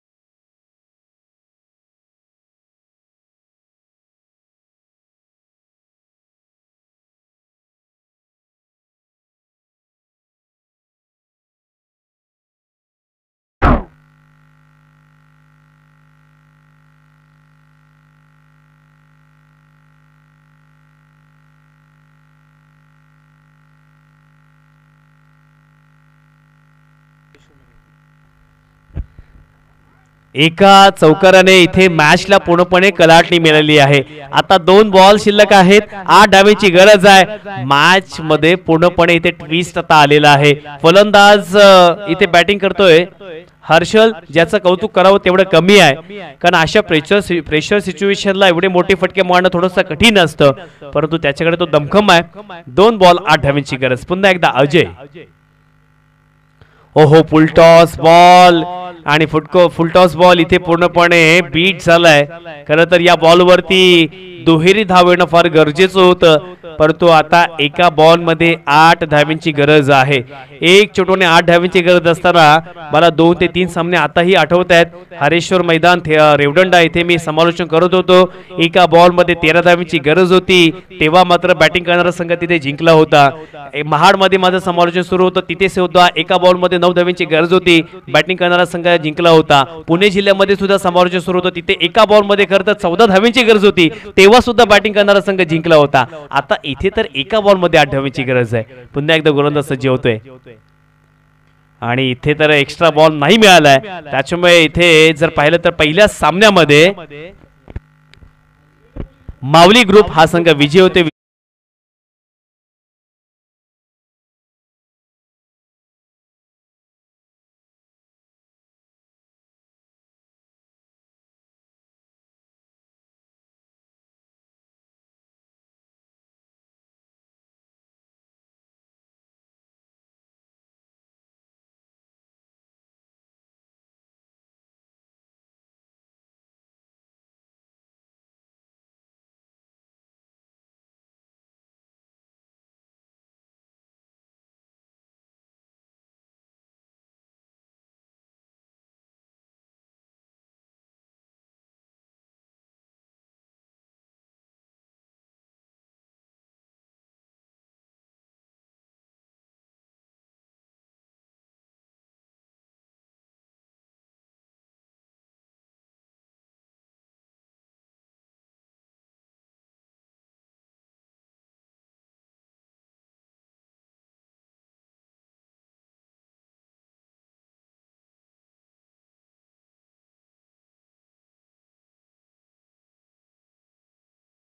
एका चौकाराने इथे मॅचला पूर्णपणे कलाटणी मिळाली आहे. आता 2 बॉल शिल्लक आहेत. 8 धावेची गरज आहे. मॅच मध्ये पूर्णपणे इथे ट्विस्ट आता आलेला आहे. फलंदाज इथे बॅटिंग करतोय हर्षल, ज्याचं कौतुक करावं तेवढं कमी आहे, कारण अशा प्रेशर सिच्युएशनला एवढे मोठे फटके मारणं थोडंसं कठीण असतं, परंतु त्याच्याकडे तो दमखम आहे. 2 बॉल 8 धावेची गरज. पुन्हा एकदा अजय. ओहो फुलटॉस बॉल आणि फुलटॉस बॉल इथे पूर्णपणे बीट झालाय. खरं तर या बॉलवरती दुहेरी धाव येणं फार गरजेचं होतं, परंतु आता एका बॉल मध्ये 8 धावेंची गरज आहे. एक चेंडूने 8 धावेंची गरज असताना मला 2 ते 3 सामने आताही आठवत आहेत. हरेश्वर मैदान रेवदंडा इथे मी समालोचन करत होतो. एका बॉल मध्ये 13 धावेंची गरज होती, तेव्हा मात्र बॅटिंग करणारा संघ तिथे जिंकला होता. महाड मध्ये माझं समालोचन सुरू होतं, तिथे सुद्धा एका बॉल मध्ये 9 धावेंची गरज होती, बॅटिंग करणारा संघ जिंकला होता. पुणे जिल्ह्यामध्ये सुद्धा समालोचन सुरू होतं, तिथे एका बॉल मध्ये खरं तर 14 धावेंची गरज होती, तेव्हा सुद्धा बॅटिंग करणारा संघ जिंकला होता. आता इथे तर एका बॉल मध्ये 8 धावेंची गरज आहे. पुन्हा एकदा गोलंदाज सज्ज होतोय आणि इथे तर एक्स्ट्रा बॉल नाही मिळालाय. त्याच्यामुळे इथे जर पाहिलं तर पहिल्या सामन्यामध्ये मावली ग्रुप हा संघ विजय होते.